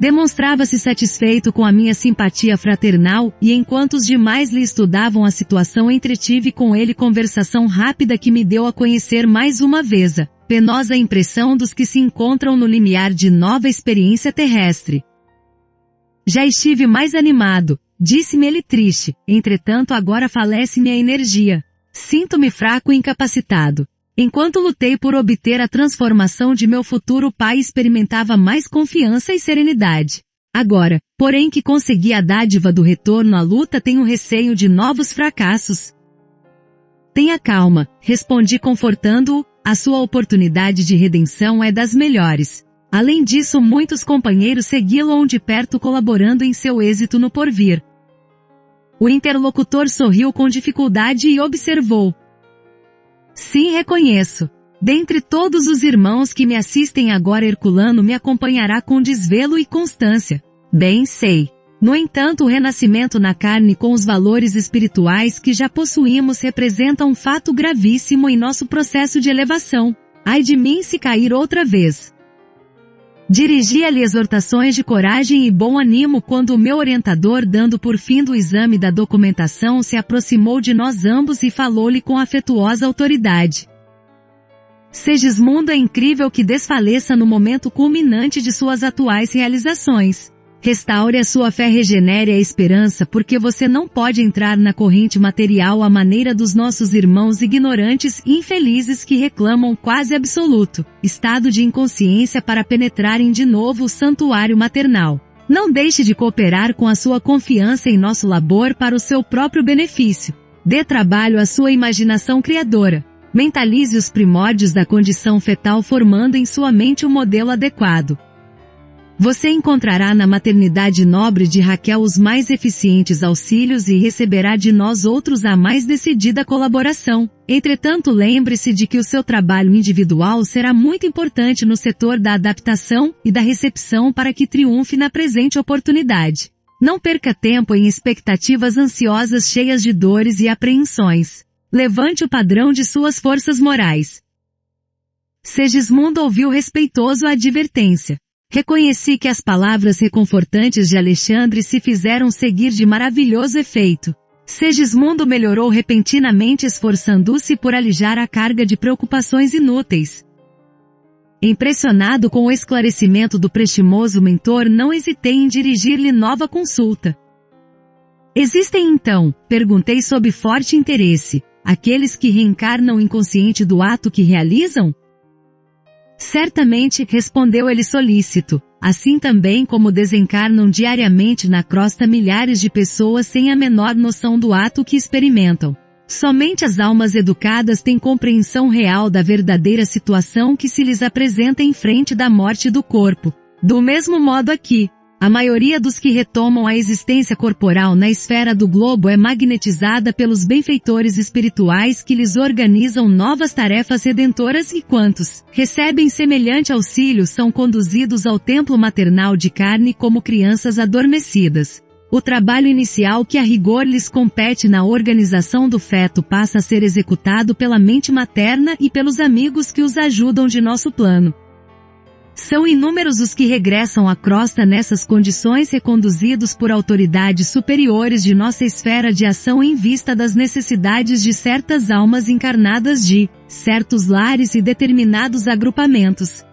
Demonstrava-se satisfeito com a minha simpatia fraternal, e enquanto os demais lhe estudavam a situação entretive com ele conversação rápida que me deu a conhecer mais uma vez a penosa impressão dos que se encontram no limiar de nova experiência terrestre. Já estive mais animado, disse-me ele triste, entretanto agora falece-me a energia. Sinto-me fraco e incapacitado. Enquanto lutei por obter a transformação de meu futuro pai, experimentava mais confiança e serenidade. Agora, porém que consegui a dádiva do retorno à luta, tenho receio de novos fracassos. Tenha calma, respondi confortando-o, a sua oportunidade de redenção é das melhores. Além disso, muitos companheiros segui-lo de perto colaborando em seu êxito no porvir. O interlocutor sorriu com dificuldade e observou: "Sim, reconheço. Dentre todos os irmãos que me assistem agora, Herculano me acompanhará com desvelo e constância. Bem sei. No entanto, o renascimento na carne com os valores espirituais que já possuímos representa um fato gravíssimo em nosso processo de elevação. Ai de mim se cair outra vez." Dirigia-lhe exortações de coragem e bom ânimo quando o meu orientador, dando por fim do exame da documentação, se aproximou de nós ambos e falou-lhe com afetuosa autoridade: "Segismundo, é incrível que desfaleça no momento culminante de suas atuais realizações. Restaure a sua fé, regenere a esperança, porque você não pode entrar na corrente material à maneira dos nossos irmãos ignorantes e infelizes que reclamam quase absoluto estado de inconsciência para penetrarem de novo o santuário maternal. Não deixe de cooperar com a sua confiança em nosso labor para o seu próprio benefício. Dê trabalho à sua imaginação criadora. Mentalize os primórdios da condição fetal formando em sua mente o modelo adequado. Você encontrará na maternidade nobre de Raquel os mais eficientes auxílios e receberá de nós outros a mais decidida colaboração. Entretanto, lembre-se de que o seu trabalho individual será muito importante no setor da adaptação e da recepção para que triunfe na presente oportunidade. Não perca tempo em expectativas ansiosas cheias de dores e apreensões. Levante o padrão de suas forças morais." Segismundo ouviu respeitoso a advertência. Reconheci que as palavras reconfortantes de Alexandre se fizeram seguir de maravilhoso efeito. Segismundo melhorou repentinamente, esforçando-se por alijar a carga de preocupações inúteis. Impressionado com o esclarecimento do prestimoso mentor, não hesitei em dirigir-lhe nova consulta. Existem então, perguntei sob forte interesse, aqueles que reencarnam inconsciente do ato que realizam? Certamente, respondeu ele solícito, assim também como desencarnam diariamente na crosta milhares de pessoas sem a menor noção do ato que experimentam. Somente as almas educadas têm compreensão real da verdadeira situação que se lhes apresenta em frente da morte do corpo. Do mesmo modo aqui, a maioria dos que retomam a existência corporal na esfera do globo é magnetizada pelos benfeitores espirituais que lhes organizam novas tarefas redentoras e quantos recebem semelhante auxílio são conduzidos ao templo maternal de carne como crianças adormecidas. O trabalho inicial que a rigor lhes compete na organização do feto passa a ser executado pela mente materna e pelos amigos que os ajudam de nosso plano. São inúmeros os que regressam à crosta nessas condições, reconduzidos por autoridades superiores de nossa esfera de ação em vista das necessidades de certas almas encarnadas de certos lares e determinados agrupamentos.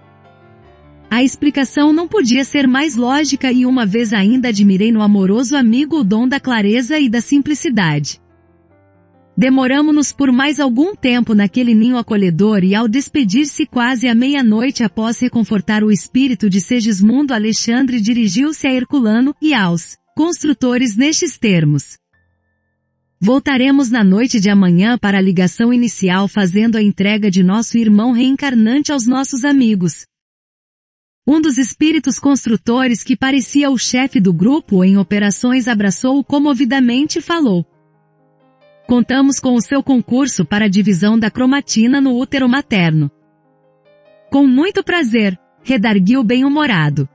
A explicação não podia ser mais lógica e uma vez ainda admirei no amoroso amigo o dom da clareza e da simplicidade. Demoramo-nos por mais algum tempo naquele ninho acolhedor e ao despedir-se quase à meia-noite após reconfortar o espírito de Segismundo, Alexandre dirigiu-se a Herculano e aos construtores nestes termos. Voltaremos na noite de amanhã para a ligação inicial fazendo a entrega de nosso irmão reencarnante aos nossos amigos. Um dos espíritos construtores que parecia o chefe do grupo em operações abraçou-o comovidamente e falou. Contamos com o seu concurso para a divisão da cromatina no útero materno. Com muito prazer, redarguiu bem-humorado.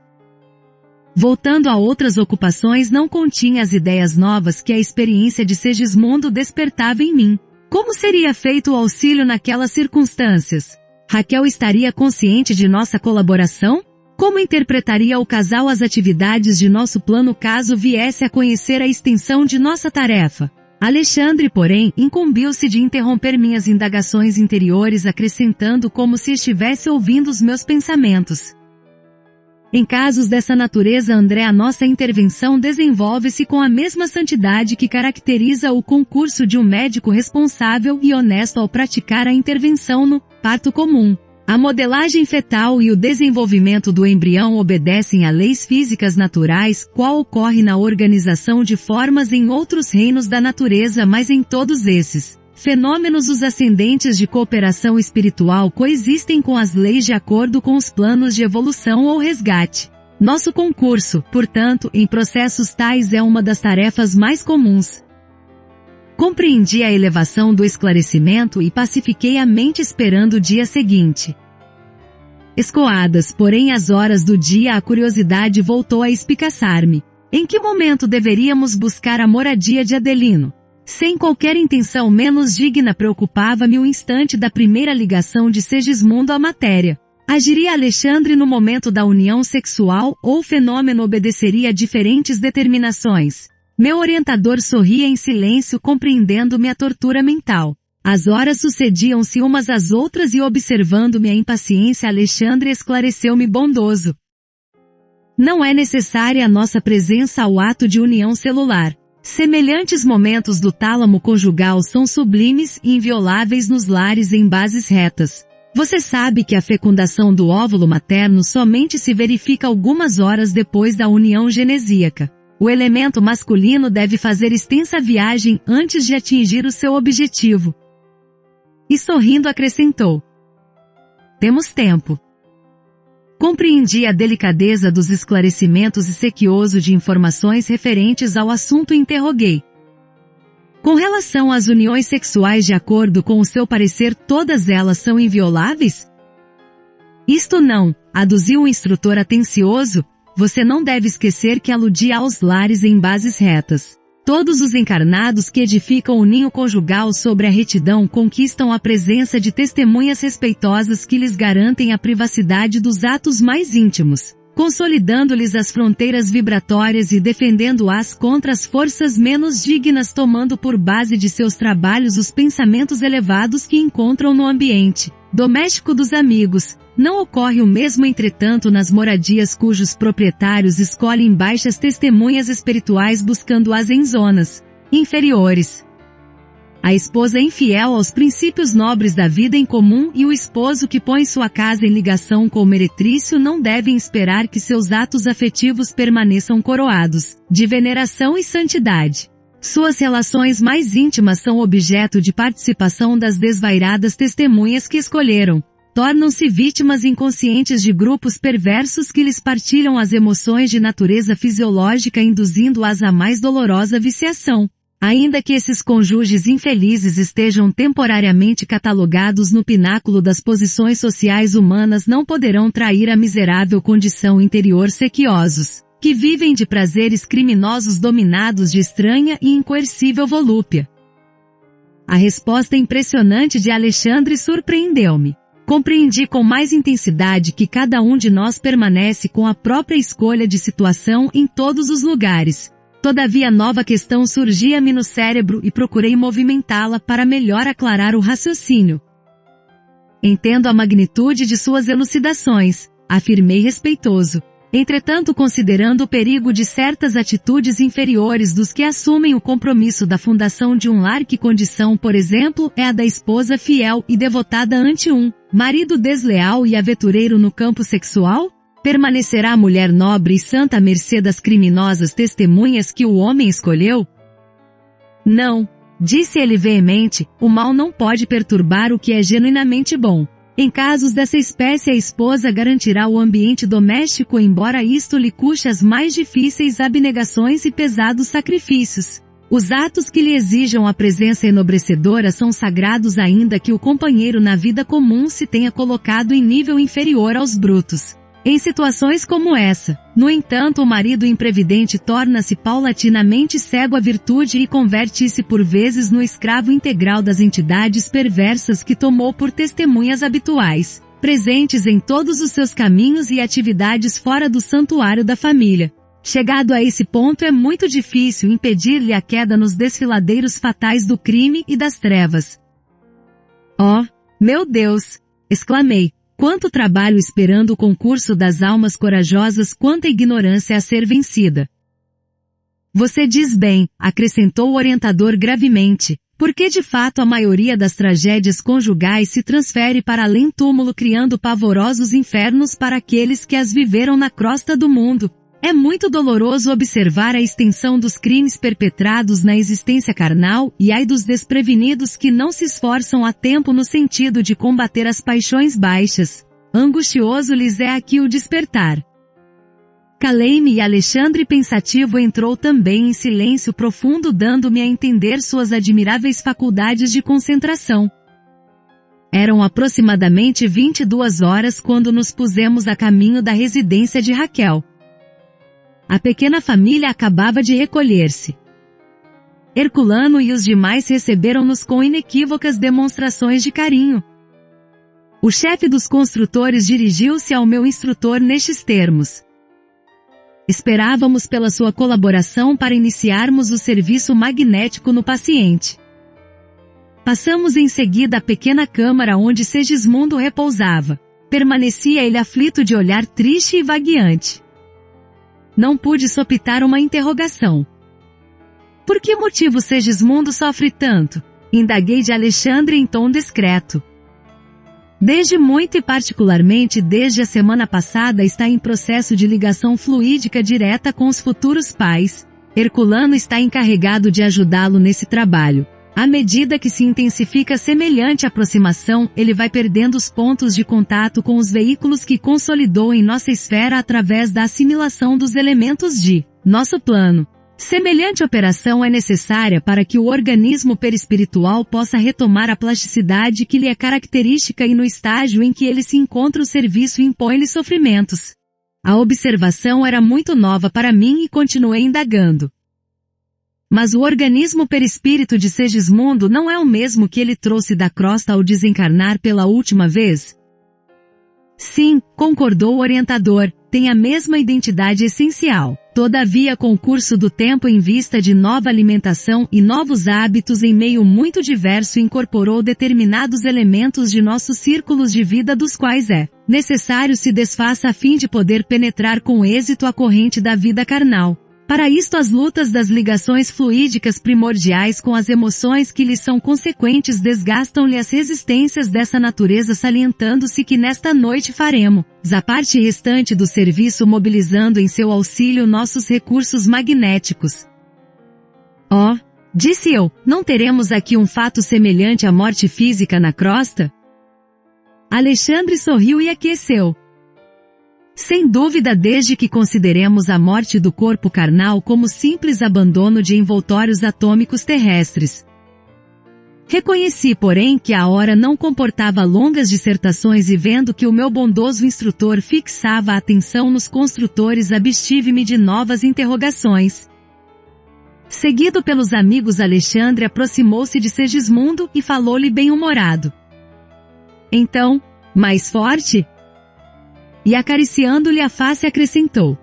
Voltando a outras ocupações, não continha as ideias novas que a experiência de Segismundo despertava em mim. Como seria feito o auxílio naquelas circunstâncias? Raquel estaria consciente de nossa colaboração? Como interpretaria o casal as atividades de nosso plano caso viesse a conhecer a extensão de nossa tarefa? Alexandre, porém, incumbiu-se de interromper minhas indagações interiores, acrescentando como se estivesse ouvindo os meus pensamentos. Em casos dessa natureza, André, a nossa intervenção desenvolve-se com a mesma santidade que caracteriza o concurso de um médico responsável e honesto ao praticar a intervenção no parto comum. A modelagem fetal e o desenvolvimento do embrião obedecem a leis físicas naturais, qual ocorre na organização de formas em outros reinos da natureza, mas em todos esses fenômenos os ascendentes de cooperação espiritual coexistem com as leis de acordo com os planos de evolução ou resgate. Nosso concurso, portanto, em processos tais é uma das tarefas mais comuns. Compreendi a elevação do esclarecimento e pacifiquei a mente esperando o dia seguinte. Escoadas, porém, as horas do dia, a curiosidade voltou a espicaçar-me. Em que momento deveríamos buscar a moradia de Adelino? Sem qualquer intenção menos digna, preocupava-me o instante da primeira ligação de Segismundo à matéria. Agiria Alexandre no momento da união sexual ou o fenômeno obedeceria a diferentes determinações? Meu orientador sorria em silêncio, compreendendo minha tortura mental. As horas sucediam-se umas às outras e observando minha impaciência, Alexandre esclareceu-me bondoso. Não é necessária a nossa presença ao ato de união celular. Semelhantes momentos do tálamo conjugal são sublimes e invioláveis nos lares em bases retas. Você sabe que a fecundação do óvulo materno somente se verifica algumas horas depois da união genesíaca. O elemento masculino deve fazer extensa viagem antes de atingir o seu objetivo. E sorrindo acrescentou. Temos tempo. Compreendi a delicadeza dos esclarecimentos e sequioso de informações referentes ao assunto e interroguei. Com relação às uniões sexuais, de acordo com o seu parecer, todas elas são invioláveis? Isto não, aduziu o instrutor atencioso, você não deve esquecer que aludia aos lares em bases retas. Todos os encarnados que edificam o ninho conjugal sobre a retidão conquistam a presença de testemunhas respeitosas que lhes garantem a privacidade dos atos mais íntimos. consolidando-lhes as fronteiras vibratórias e defendendo-as contra as forças menos dignas, tomando por base de seus trabalhos os pensamentos elevados que encontram no ambiente doméstico dos amigos. Não ocorre o mesmo, entretanto, nas moradias cujos proprietários escolhem baixas testemunhas espirituais buscando-as em zonas inferiores. A esposa infiel aos princípios nobres da vida em comum e o esposo que põe sua casa em ligação com o meretrício não devem esperar que seus atos afetivos permaneçam coroados de veneração e santidade. Suas relações mais íntimas são objeto de participação das desvairadas testemunhas que escolheram. Tornam-se vítimas inconscientes de grupos perversos que lhes partilham as emoções de natureza fisiológica, induzindo-as à mais dolorosa viciação. Ainda que esses cônjuges infelizes estejam temporariamente catalogados no pináculo das posições sociais humanas, não poderão trair a miserável condição interior sequiosos, que vivem de prazeres criminosos dominados de estranha e incoercível volúpia. A resposta impressionante de Alexandre surpreendeu-me. Compreendi com mais intensidade que cada um de nós permanece com a própria escolha de situação em todos os lugares. Todavia nova questão surgia-me no cérebro e procurei movimentá-la para melhor aclarar o raciocínio. Entendo a magnitude de suas elucidações, afirmei respeitoso. Entretanto, considerando o perigo de certas atitudes inferiores dos que assumem o compromisso da fundação de um lar, que condição, por exemplo, é a da esposa fiel e devotada ante um marido desleal e aventureiro no campo sexual? Permanecerá a mulher nobre e santa à mercê das criminosas testemunhas que o homem escolheu? Não, disse ele veemente, o mal não pode perturbar o que é genuinamente bom. Em casos dessa espécie, a esposa garantirá o ambiente doméstico, embora isto lhe custe as mais difíceis abnegações e pesados sacrifícios. Os atos que lhe exijam a presença enobrecedora são sagrados, ainda que o companheiro na vida comum se tenha colocado em nível inferior aos brutos. Em situações como essa, no entanto, o marido imprevidente torna-se paulatinamente cego à virtude e converte-se por vezes no escravo integral das entidades perversas que tomou por testemunhas habituais, presentes em todos os seus caminhos e atividades fora do santuário da família. Chegado a esse ponto, é muito difícil impedir-lhe a queda nos desfiladeiros fatais do crime e das trevas. Oh, meu Deus! Exclamei. Quanto trabalho esperando o concurso das almas corajosas, quanta ignorância a ser vencida. Você diz bem, acrescentou o orientador gravemente, porque de fato a maioria das tragédias conjugais se transfere para além-túmulo, criando pavorosos infernos para aqueles que as viveram na crosta do mundo. É muito doloroso observar a extensão dos crimes perpetrados na existência carnal, e ai dos desprevenidos que não se esforçam a tempo no sentido de combater as paixões baixas. Angustioso lhes é aqui o despertar. Calei-me e Alexandre pensativo entrou também em silêncio profundo, dando-me a entender suas admiráveis faculdades de concentração. Eram aproximadamente 22 horas quando nos pusemos a caminho da residência de Raquel. A pequena família acabava de recolher-se. Herculano e os demais receberam-nos com inequívocas demonstrações de carinho. O chefe dos construtores dirigiu-se ao meu instrutor nestes termos. Esperávamos pela sua colaboração para iniciarmos o serviço magnético no paciente. Passamos em seguida à pequena câmara onde Segismundo repousava. Permanecia ele aflito, de olhar triste e vagueante. Não pude sopitar uma interrogação. Por que motivo Segismundo sofre tanto? Indaguei de Alexandre em tom discreto. Desde muito e particularmente desde a semana passada está em processo de ligação fluídica direta com os futuros pais. Herculano está encarregado de ajudá-lo nesse trabalho. À medida que se intensifica semelhante aproximação, ele vai perdendo os pontos de contato com os veículos que consolidou em nossa esfera através da assimilação dos elementos de nosso plano. Semelhante operação é necessária para que o organismo perispiritual possa retomar a plasticidade que lhe é característica, e no estágio em que ele se encontra o serviço impõe-lhe sofrimentos. A observação era muito nova para mim e continuei indagando. Mas o organismo perispírito de Segismundo não é o mesmo que ele trouxe da crosta ao desencarnar pela última vez? Sim, concordou o orientador, tem a mesma identidade essencial. Todavia, com o curso do tempo em vista de nova alimentação e novos hábitos em meio muito diverso, incorporou determinados elementos de nossos círculos de vida dos quais é necessário se desfaça a fim de poder penetrar com êxito a corrente da vida carnal. Para isto, as lutas das ligações fluídicas primordiais com as emoções que lhes são consequentes desgastam-lhe as resistências dessa natureza, salientando-se que nesta noite faremos a parte restante do serviço, mobilizando em seu auxílio nossos recursos magnéticos. Oh, disse eu, não teremos aqui um fato semelhante à morte física na crosta? Alexandre sorriu e aqueceu. Sem dúvida, desde que consideremos a morte do corpo carnal como simples abandono de envoltórios atômicos terrestres. Reconheci, porém, que a hora não comportava longas dissertações e vendo que o meu bondoso instrutor fixava a atenção nos construtores, abstive-me de novas interrogações. Seguido pelos amigos, Alexandre aproximou-se de Segismundo e falou-lhe bem-humorado. Então, mais forte? E acariciando-lhe a face acrescentou.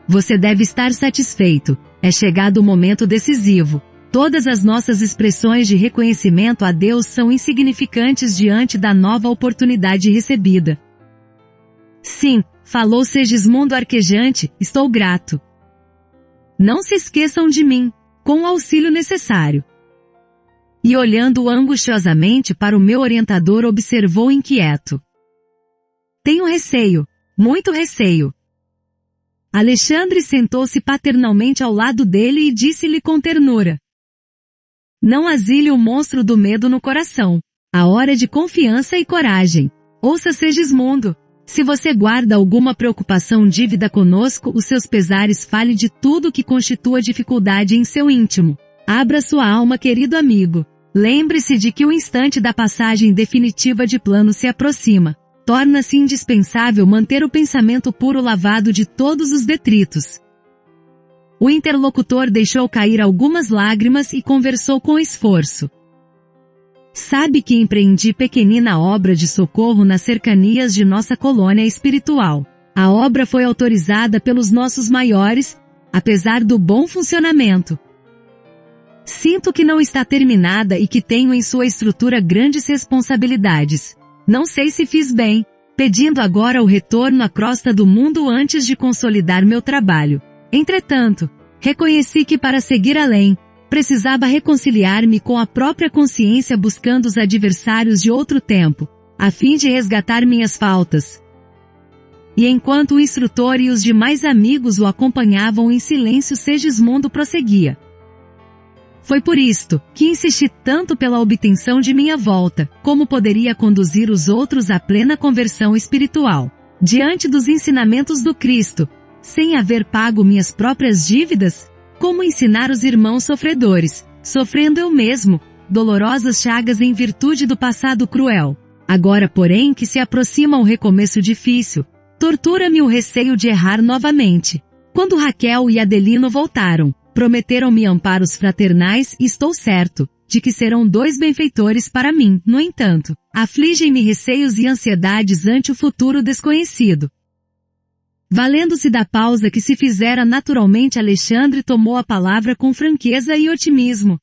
Você deve estar satisfeito, é chegado o momento decisivo. Todas as nossas expressões de reconhecimento a Deus são insignificantes diante da nova oportunidade recebida. Sim, falou Segismundo arquejante, estou grato. Não se esqueçam de mim, com o auxílio necessário. E olhando angustiosamente para o meu orientador, observou inquieto. Tenho receio, muito receio. Alexandre sentou-se paternalmente ao lado dele e disse-lhe com ternura. Não asile o monstro do medo no coração. A hora de confiança e coragem. Ouça Segismundo. Se você guarda alguma preocupação, dívida conosco, os seus pesares, fale de tudo que constitua dificuldade em seu íntimo. Abra sua alma, querido amigo. Lembre-se de que o instante da passagem definitiva de plano se aproxima. Torna-se indispensável manter o pensamento puro, lavado de todos os detritos. O interlocutor deixou cair algumas lágrimas e conversou com esforço. Sabe que empreendi pequenina obra de socorro nas cercanias de nossa colônia espiritual. A obra foi autorizada pelos nossos maiores, apesar do bom funcionamento. Sinto que não está terminada e que tenho em sua estrutura grandes responsabilidades. Não sei se fiz bem, pedindo agora o retorno à crosta do mundo antes de consolidar meu trabalho. Entretanto, reconheci que para seguir além, precisava reconciliar-me com a própria consciência, buscando os adversários de outro tempo, a fim de resgatar minhas faltas. E enquanto o instrutor e os demais amigos o acompanhavam em silêncio, Segismundo prosseguia. Foi por isto que insisti tanto pela obtenção de minha volta, como poderia conduzir os outros à plena conversão espiritual, diante dos ensinamentos do Cristo, sem haver pago minhas próprias dívidas? Como ensinar os irmãos sofredores, sofrendo eu mesmo, dolorosas chagas em virtude do passado cruel? Agora, porém, que se aproxima o recomeço difícil, tortura-me o receio de errar novamente. Quando Raquel e Adelino voltaram, prometeram-me amparos fraternais e estou certo de que serão dois benfeitores para mim. No entanto, afligem-me receios e ansiedades ante o futuro desconhecido. Valendo-se da pausa que se fizera naturalmente, Alexandre tomou a palavra com franqueza e otimismo.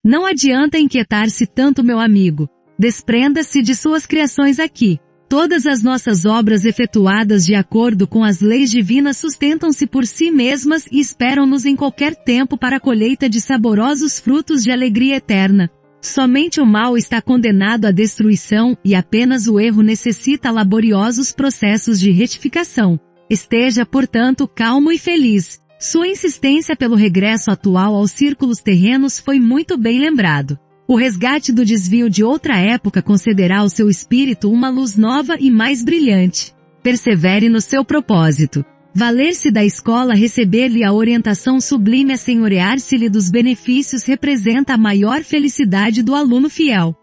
Não adianta inquietar-se tanto, meu amigo. Desprenda-se de suas criações aqui. Todas as nossas obras efetuadas de acordo com as leis divinas sustentam-se por si mesmas e esperam-nos em qualquer tempo para a colheita de saborosos frutos de alegria eterna. Somente o mal está condenado à destruição e apenas o erro necessita laboriosos processos de retificação. Esteja, portanto, calmo e feliz. Sua insistência pelo regresso atual aos círculos terrenos foi muito bem lembrado. O resgate do desvio de outra época concederá ao seu espírito uma luz nova e mais brilhante. Persevere no seu propósito. Valer-se da escola, receber-lhe a orientação sublime, assenhorear-se-lhe dos benefícios representa a maior felicidade do aluno fiel.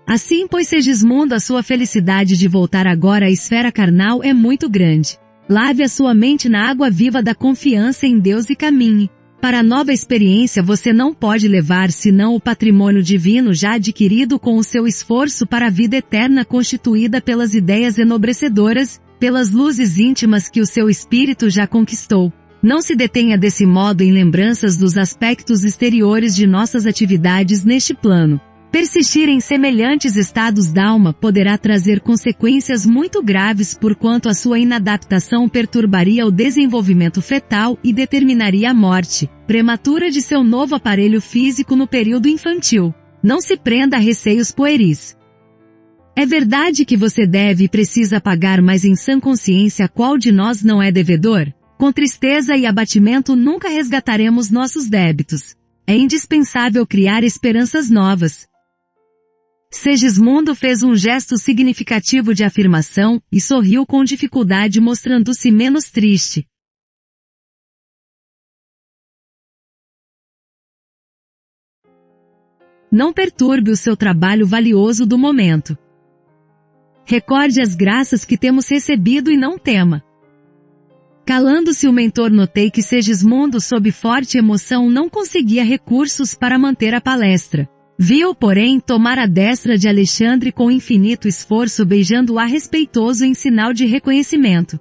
Assim, pois, Segismundo, a sua felicidade de voltar agora à esfera carnal é muito grande. Lave a sua mente na água viva da confiança em Deus e caminhe Para a nova experiência você não pode levar senão o patrimônio divino já adquirido com o seu esforço para a vida eterna constituída pelas ideias enobrecedoras, pelas luzes íntimas que o seu espírito já conquistou. Não se detenha desse modo em lembranças dos aspectos exteriores de nossas atividades neste plano. Persistir em semelhantes estados d'alma poderá trazer consequências muito graves porquanto a sua inadaptação perturbaria o desenvolvimento fetal e determinaria a morte prematura de seu novo aparelho físico no período infantil. Não se prenda a receios pueris. É verdade que você deve e precisa pagar, mas em sã consciência qual de nós não é devedor? Com tristeza e abatimento nunca resgataremos nossos débitos. É indispensável criar esperanças novas. Segismundo fez um gesto significativo de afirmação, e sorriu com dificuldade mostrando-se menos triste. Não perturbe o seu trabalho valioso do momento. Recorde as graças que temos recebido e não tema. Calando-se o mentor, notei que Segismundo, sob forte emoção, não conseguia recursos para manter a palestra. Viu, porém, tomar a destra de Alexandre com infinito esforço, beijando-a respeitoso em sinal de reconhecimento.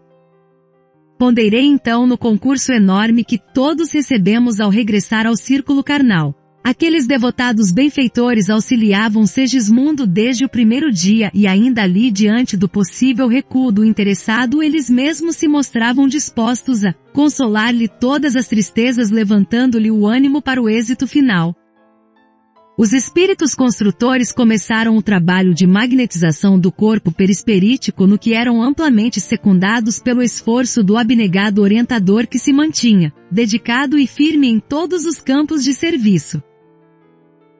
Ponderei então no concurso enorme que todos recebemos ao regressar ao círculo carnal. Aqueles devotados benfeitores auxiliavam Segismundo desde o primeiro dia e ainda ali diante do possível recuo do interessado eles mesmos se mostravam dispostos a consolar-lhe todas as tristezas, levantando-lhe o ânimo para o êxito final. Os espíritos construtores começaram o trabalho de magnetização do corpo perispirítico, no que eram amplamente secundados pelo esforço do abnegado orientador que se mantinha dedicado e firme em todos os campos de serviço.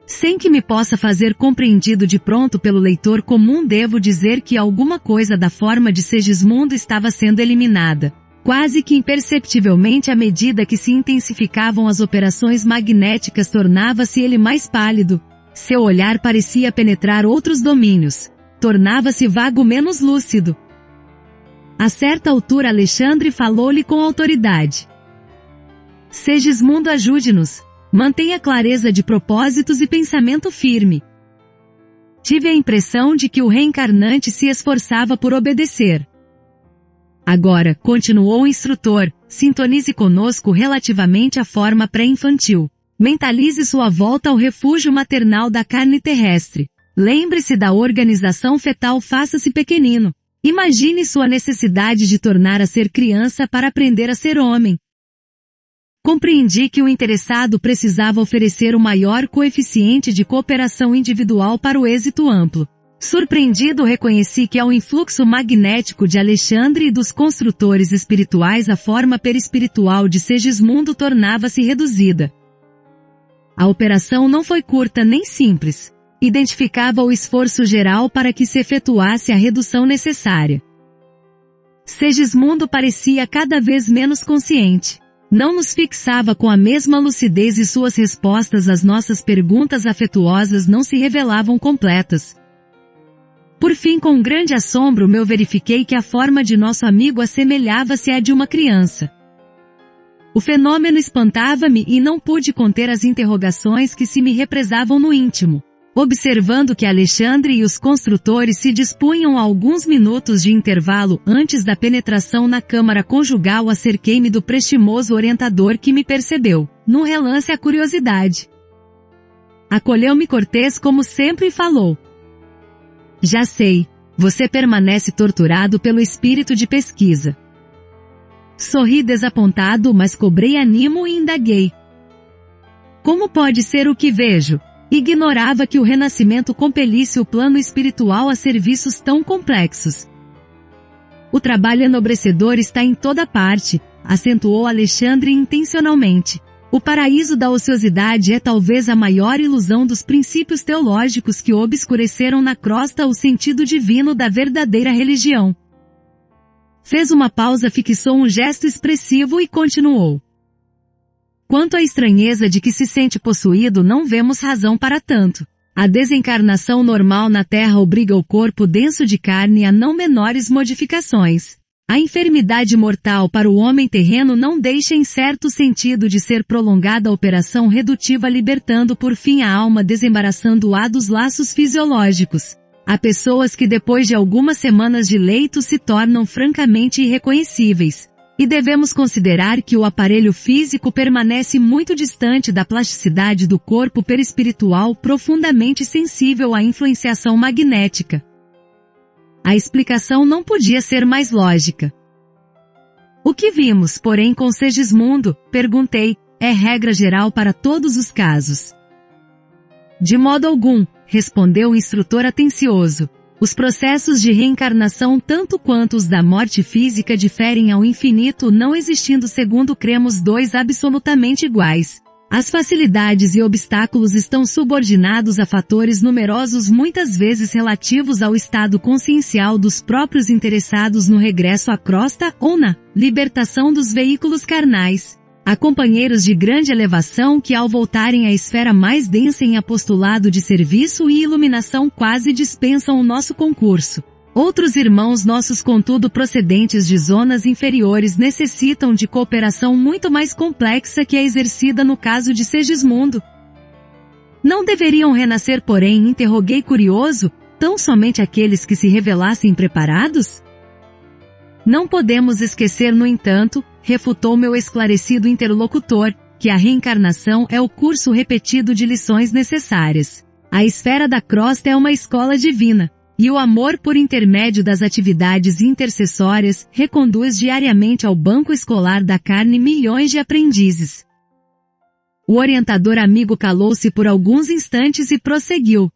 Sem que me possa fazer compreendido de pronto pelo leitor comum, devo dizer que alguma coisa da forma de Segismundo estava sendo eliminada. Quase que imperceptivelmente, à medida que se intensificavam as operações magnéticas, tornava-se ele mais pálido. Seu olhar parecia penetrar outros domínios. Tornava-se vago, menos lúcido. A certa altura Alexandre falou-lhe com autoridade. Segismundo, ajude-nos. Mantenha clareza de propósitos e pensamento firme. Tive a impressão de que o reencarnante se esforçava por obedecer. Agora, continuou o instrutor, sintonize conosco relativamente à forma pré-infantil. Mentalize sua volta ao refúgio maternal da carne terrestre. Lembre-se da organização fetal, faça-se pequenino. Imagine sua necessidade de tornar a ser criança para aprender a ser homem. Compreendi que o interessado precisava oferecer o maior coeficiente de cooperação individual para o êxito amplo. Surpreendido, reconheci que ao influxo magnético de Alexandre e dos construtores espirituais a forma perispiritual de Segismundo tornava-se reduzida. A operação não foi curta nem simples. Identificava o esforço geral para que se efetuasse a redução necessária. Segismundo parecia cada vez menos consciente. Não nos fixava com a mesma lucidez e suas respostas às nossas perguntas afetuosas não se revelavam completas. Por fim, com grande assombro meu verifiquei que a forma de nosso amigo assemelhava-se à de uma criança. O fenômeno espantava-me e não pude conter as interrogações que se me represavam no íntimo. Observando que Alexandre e os construtores se dispunham a alguns minutos de intervalo antes da penetração na câmara conjugal, acerquei-me do prestimoso orientador que me percebeu, num relance, a curiosidade. Acolheu-me cortês como sempre e falou. Já sei, você permanece torturado pelo espírito de pesquisa. Sorri desapontado, mas cobrei ânimo e indaguei. Como pode ser o que vejo? Ignorava que o renascimento compelisse o plano espiritual a serviços tão complexos. O trabalho enobrecedor está em toda parte, acentuou Alexandre intencionalmente. O paraíso da ociosidade é talvez a maior ilusão dos princípios teológicos que obscureceram na crosta o sentido divino da verdadeira religião. Fez uma pausa, fixou um gesto expressivo e continuou. Quanto à estranheza de que se sente possuído, não vemos razão para tanto. A desencarnação normal na Terra obriga o corpo denso de carne a não menores modificações. A enfermidade mortal para o homem terreno não deixa em certo sentido de ser prolongada a operação redutiva libertando por fim a alma desembaraçando-a dos laços fisiológicos. Há pessoas que depois de algumas semanas de leito se tornam francamente irreconhecíveis. E devemos considerar que o aparelho físico permanece muito distante da plasticidade do corpo perispiritual profundamente sensível à influenciação magnética. A explicação não podia ser mais lógica. O que vimos, porém, com Segismundo, perguntei, é regra geral para todos os casos. De modo algum, respondeu o instrutor atencioso. Os processos de reencarnação tanto quanto os da morte física diferem ao infinito não existindo segundo cremos dois absolutamente iguais. As facilidades e obstáculos estão subordinados a fatores numerosos muitas vezes relativos ao estado consciencial dos próprios interessados no regresso à crosta ou na libertação dos veículos carnais. Há companheiros de grande elevação que ao voltarem à esfera mais densa em apostolado de serviço e iluminação quase dispensam o nosso concurso. Outros irmãos nossos contudo procedentes de zonas inferiores necessitam de cooperação muito mais complexa que a exercida no caso de Segismundo. Não deveriam renascer porém, interroguei curioso, tão somente aqueles que se revelassem preparados? Não podemos esquecer no entanto, refutou meu esclarecido interlocutor, que a reencarnação é o curso repetido de lições necessárias. A esfera da crosta é uma escola divina. E o amor por intermédio das atividades intercessórias reconduz diariamente ao banco escolar da carne milhões de aprendizes. O orientador amigo calou-se por alguns instantes e prosseguiu.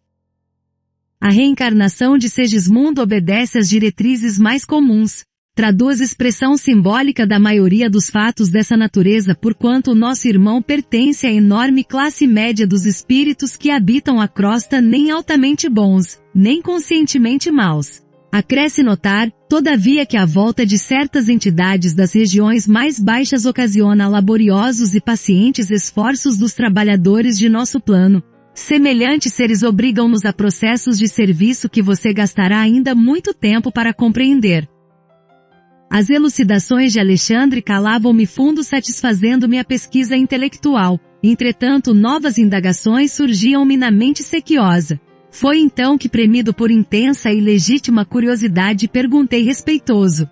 A reencarnação de Segismundo obedece às diretrizes mais comuns. Traduz expressão simbólica da maioria dos fatos dessa natureza porquanto o nosso irmão pertence à enorme classe média dos espíritos que habitam a crosta nem altamente bons, nem conscientemente maus. Acresce notar, todavia que a volta de certas entidades das regiões mais baixas ocasiona laboriosos e pacientes esforços dos trabalhadores de nosso plano. Semelhantes seres obrigam-nos a processos de serviço que você gastará ainda muito tempo para compreender. As elucidações de Alexandre calavam-me fundo satisfazendo-me a pesquisa intelectual, entretanto novas indagações surgiam-me na mente sequiosa. Foi então que premido por intensa e legítima curiosidade perguntei respeitoso.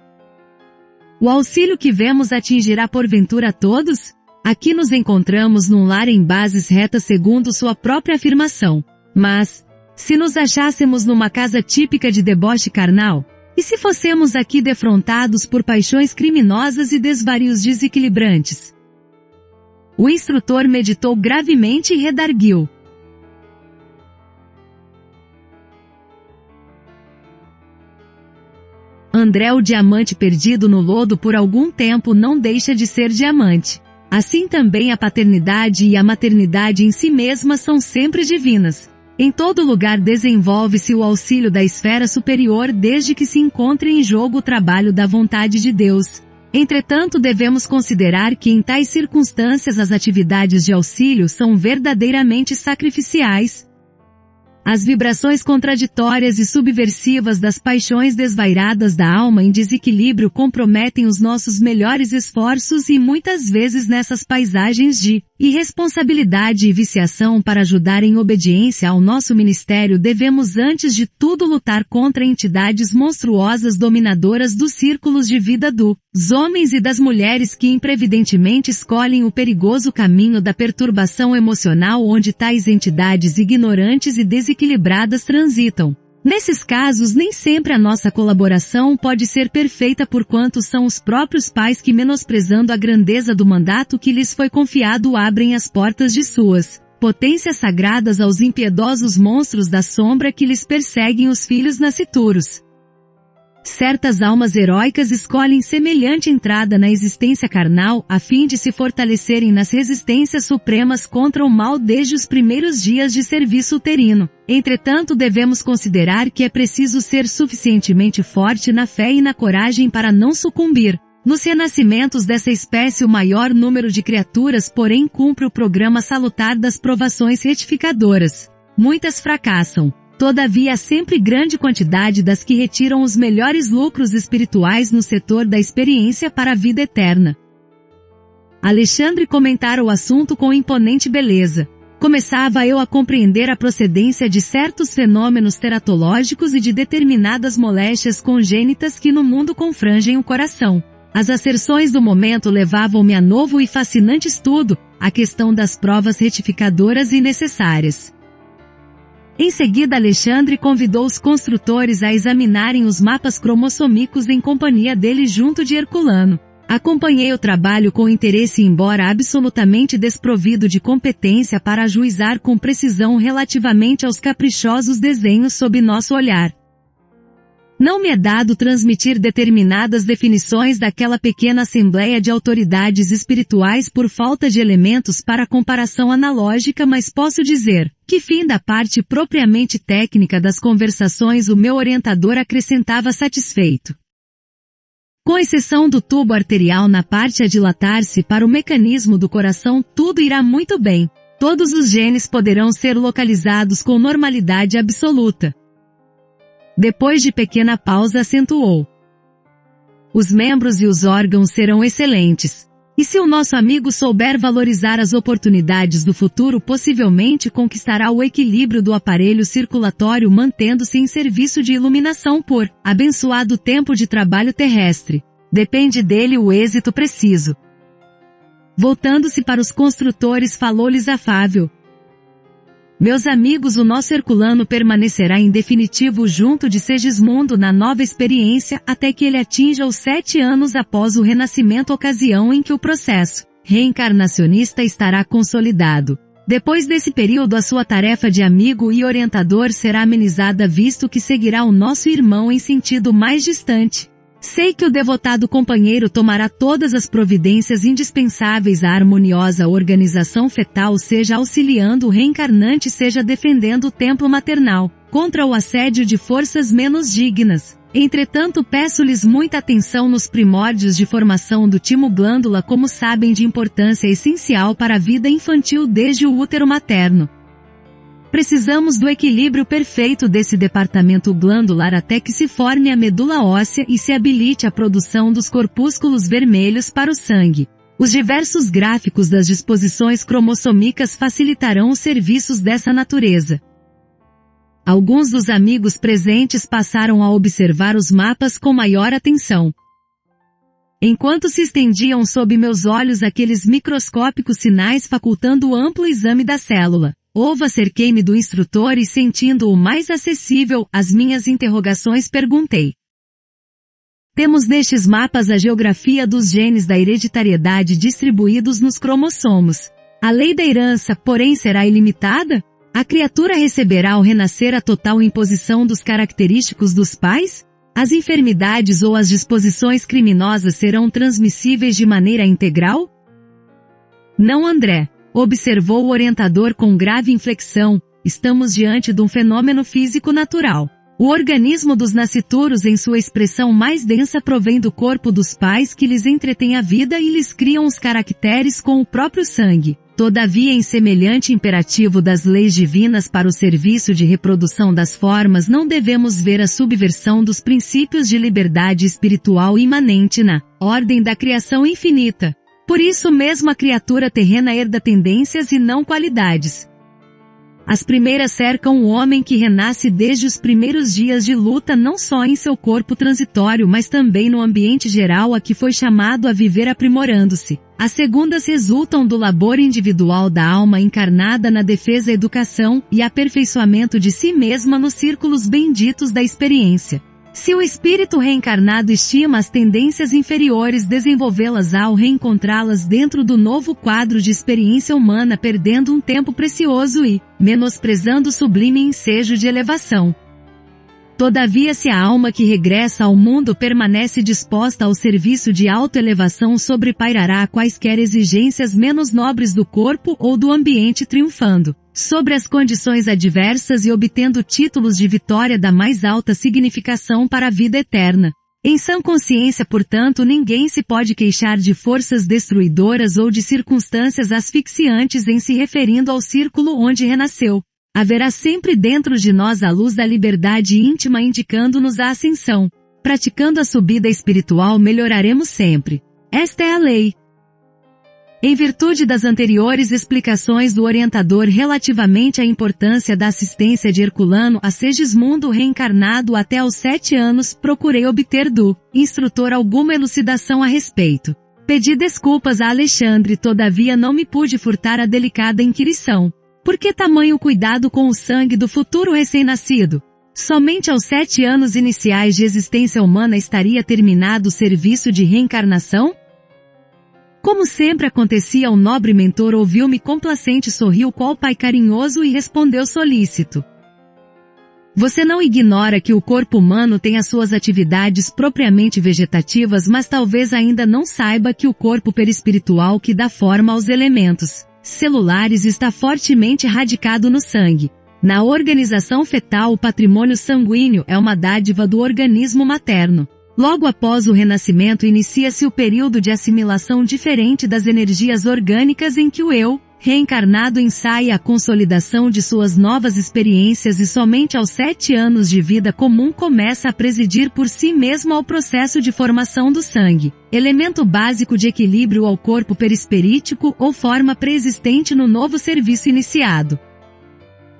O auxílio que vemos atingirá porventura a todos? Aqui nos encontramos num lar em bases retas segundo sua própria afirmação. Mas, se nos achássemos numa casa típica de deboche carnal? E se fossemos aqui defrontados por paixões criminosas e desvarios desequilibrantes? O instrutor meditou gravemente e redarguiu. André, o diamante perdido no lodo por algum tempo não deixa de ser diamante. Assim também a paternidade e a maternidade em si mesmas são sempre divinas. Em todo lugar desenvolve-se o auxílio da esfera superior desde que se encontre em jogo o trabalho da vontade de Deus. Entretanto, devemos considerar que em tais circunstâncias as atividades de auxílio são verdadeiramente sacrificiais. As vibrações contraditórias e subversivas das paixões desvairadas da alma em desequilíbrio comprometem os nossos melhores esforços e muitas vezes nessas paisagens de irresponsabilidade e viciação para ajudar em obediência ao nosso ministério devemos antes de tudo lutar contra entidades monstruosas dominadoras dos círculos de vida dos homens e das mulheres que imprevidentemente escolhem o perigoso caminho da perturbação emocional onde tais entidades ignorantes e desequilibradas transitam. Nesses casos nem sempre a nossa colaboração pode ser perfeita porquanto são os próprios pais que menosprezando a grandeza do mandato que lhes foi confiado abrem as portas de suas potências sagradas aos impiedosos monstros da sombra que lhes perseguem os filhos nascituros. Certas almas heróicas escolhem semelhante entrada na existência carnal a fim de se fortalecerem nas resistências supremas contra o mal desde os primeiros dias de serviço uterino. Entretanto, devemos considerar que é preciso ser suficientemente forte na fé e na coragem para não sucumbir. Nos renascimentos dessa espécie o maior número de criaturas porém cumpre o programa salutar das provações retificadoras. Muitas fracassam. Todavia há sempre grande quantidade das que retiram os melhores lucros espirituais no setor da experiência para a vida eterna. Alexandre comentara o assunto com imponente beleza. Começava eu a compreender a procedência de certos fenômenos teratológicos e de determinadas moléstias congênitas que no mundo confrangem o coração. As asserções do momento levavam-me a novo e fascinante estudo, a questão das provas retificadoras e necessárias. Em seguida Alexandre convidou os construtores a examinarem os mapas cromossômicos em companhia dele junto de Herculano. Acompanhei o trabalho com interesse embora absolutamente desprovido de competência para ajuizar com precisão relativamente aos caprichosos desenhos sob nosso olhar. Não me é dado transmitir determinadas definições daquela pequena assembleia de autoridades espirituais por falta de elementos para comparação analógica, mas posso dizer que fim da parte propriamente técnica das conversações o meu orientador acrescentava satisfeito. Com exceção do tubo arterial na parte a dilatar-se para o mecanismo do coração, tudo irá muito bem. Todos os genes poderão ser localizados com normalidade absoluta. Depois de pequena pausa acentuou. Os membros e os órgãos serão excelentes. E se o nosso amigo souber valorizar as oportunidades do futuro, possivelmente conquistará o equilíbrio do aparelho circulatório mantendo-se em serviço de iluminação por abençoado tempo de trabalho terrestre. Depende dele o êxito preciso. Voltando-se para os construtores, falou-lhes afável. Meus amigos, o nosso Herculano permanecerá em definitivo junto de Segismundo na nova experiência até que ele atinja os 7 anos após o renascimento, ocasião em que o processo reencarnacionista estará consolidado. Depois desse período a sua tarefa de amigo e orientador será amenizada, visto que seguirá o nosso irmão em sentido mais distante. Sei que o devotado companheiro tomará todas as providências indispensáveis à harmoniosa organização fetal, seja auxiliando o reencarnante, seja defendendo o templo maternal contra o assédio de forças menos dignas. Entretanto, peço-lhes muita atenção nos primórdios de formação do timo glândula, como sabem, de importância essencial para a vida infantil desde o útero materno. Precisamos do equilíbrio perfeito desse departamento glandular até que se forme a medula óssea e se habilite a produção dos corpúsculos vermelhos para o sangue. Os diversos gráficos das disposições cromossômicas facilitarão os serviços dessa natureza. Alguns dos amigos presentes passaram a observar os mapas com maior atenção. Enquanto se estendiam sob meus olhos aqueles microscópicos sinais facultando o amplo exame da célula, acerquei-me do instrutor e, sentindo-o mais acessível às minhas interrogações, perguntei. Temos nestes mapas a geografia dos genes da hereditariedade distribuídos nos cromossomos. A lei da herança, porém, será ilimitada? A criatura receberá ao renascer a total imposição dos característicos dos pais? As enfermidades ou as disposições criminosas serão transmissíveis de maneira integral? Não, André. Observou o orientador com grave inflexão, estamos diante de um fenômeno físico natural. O organismo dos nascituros em sua expressão mais densa provém do corpo dos pais que lhes entretém a vida e lhes criam os caracteres com o próprio sangue. Todavia, em semelhante imperativo das leis divinas para o serviço de reprodução das formas, não devemos ver a subversão dos princípios de liberdade espiritual imanente na ordem da criação infinita. Por isso mesmo a criatura terrena herda tendências e não qualidades. As primeiras cercam o homem que renasce desde os primeiros dias de luta, não só em seu corpo transitório, mas também no ambiente geral a que foi chamado a viver, aprimorando-se. As segundas resultam do labor individual da alma encarnada na defesa, educação e aperfeiçoamento de si mesma nos círculos benditos da experiência. Se o espírito reencarnado estima as tendências inferiores, desenvolvê-las ao reencontrá-las dentro do novo quadro de experiência humana, perdendo um tempo precioso e menosprezando o sublime ensejo de elevação. Todavia, se a alma que regressa ao mundo permanece disposta ao serviço de autoelevação, sobrepairará quaisquer exigências menos nobres do corpo ou do ambiente, triunfando sobre as condições adversas e obtendo títulos de vitória da mais alta significação para a vida eterna. Em sã consciência, portanto, ninguém se pode queixar de forças destruidoras ou de circunstâncias asfixiantes em se referindo ao círculo onde renasceu. haverá sempre dentro de nós a luz da liberdade íntima indicando-nos a ascensão. Praticando a subida espiritual melhoraremos sempre. Esta é a lei. Em virtude das anteriores explicações do orientador relativamente à importância da assistência de Herculano a Segismundo reencarnado até aos 7 anos, procurei obter do instrutor alguma elucidação a respeito. Pedi desculpas a Alexandre, todavia não me pude furtar a delicada inquirição. Por que tamanho cuidado com o sangue do futuro recém-nascido? Somente aos 7 anos iniciais de existência humana estaria terminado o serviço de reencarnação? Como sempre acontecia, o nobre mentor ouviu-me complacente, sorriu qual pai carinhoso e respondeu solícito. Você não ignora que o corpo humano tem as suas atividades propriamente vegetativas, mas talvez ainda não saiba que o corpo perispiritual que dá forma aos elementos celulares está fortemente radicado no sangue. Na organização fetal, o patrimônio sanguíneo é uma dádiva do organismo materno. Logo após o renascimento inicia-se o período de assimilação diferente das energias orgânicas em que o eu, reencarnado, ensaia a consolidação de suas novas experiências e somente aos 7 anos de vida comum começa a presidir por si mesmo ao processo de formação do sangue, elemento básico de equilíbrio ao corpo perispirítico ou forma pré-existente no novo serviço iniciado.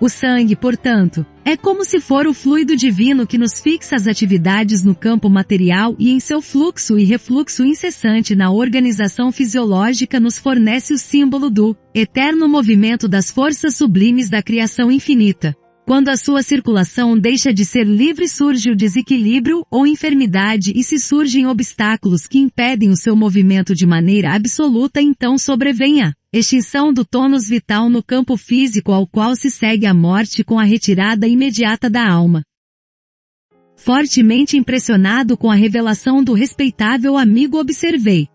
O sangue, portanto, é como se for o fluido divino que nos fixa as atividades no campo material e em seu fluxo e refluxo incessante na organização fisiológica nos fornece o símbolo do eterno movimento das forças sublimes da criação infinita. Quando a sua circulação deixa de ser livre, surge o desequilíbrio ou enfermidade, e se surgem obstáculos que impedem o seu movimento de maneira absoluta, então sobrevém a extinção do tônus vital no campo físico, ao qual se segue a morte com a retirada imediata da alma. Fortemente impressionado com a revelação do respeitável amigo, observei: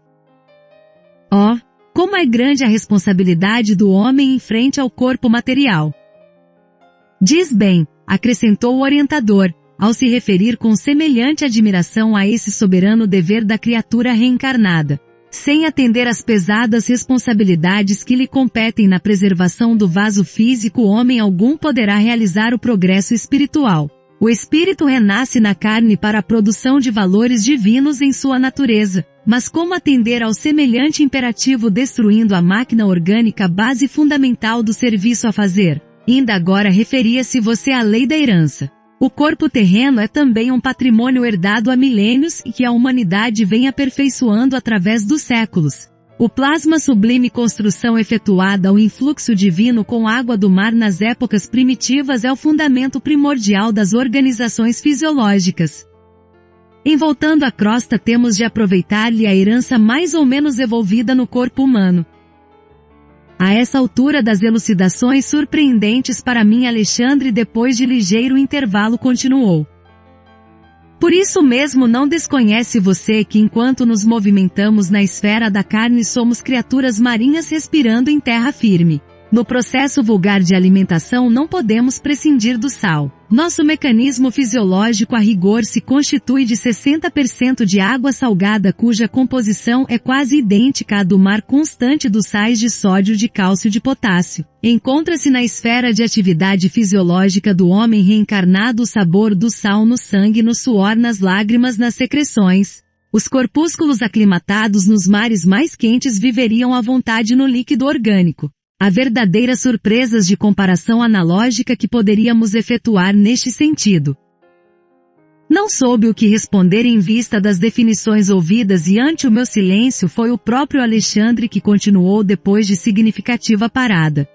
oh, como é grande a responsabilidade do homem em frente ao corpo material! Diz bem, acrescentou o orientador, ao se referir com semelhante admiração a esse soberano dever da criatura reencarnada. Sem atender às pesadas responsabilidades que lhe competem na preservação do vaso físico, homem algum poderá realizar o progresso espiritual. O espírito renasce na carne para a produção de valores divinos em sua natureza, mas como atender ao semelhante imperativo destruindo a máquina orgânica, base fundamental do serviço a fazer? Ainda agora referia-se você à lei da herança. O corpo terreno é também um patrimônio herdado há milênios e que a humanidade vem aperfeiçoando através dos séculos. O plasma sublime, construção efetuada ao influxo divino com água do mar nas épocas primitivas, é o fundamento primordial das organizações fisiológicas. Em voltando à crosta, temos de aproveitar-lhe a herança mais ou menos evolvida no corpo humano. A essa altura das elucidações surpreendentes para mim, Alexandre, depois de ligeiro intervalo, continuou: por isso mesmo não desconhece você que enquanto nos movimentamos na esfera da carne somos criaturas marinhas respirando em terra firme. No processo vulgar de alimentação não podemos prescindir do sal. Nosso mecanismo fisiológico a rigor se constitui de 60% de água salgada, cuja composição é quase idêntica à do mar, constante dos sais de sódio, de cálcio, de potássio. Encontra-se na esfera de atividade fisiológica do homem reencarnado o sabor do sal no sangue, no suor, nas lágrimas, nas secreções. Os corpúsculos aclimatados nos mares mais quentes viveriam à vontade no líquido orgânico. Há verdadeiras surpresas de comparação analógica que poderíamos efetuar neste sentido. Não soube o que responder em vista das definições ouvidas, e ante o meu silêncio foi o próprio Alexandre que continuou depois de significativa parada.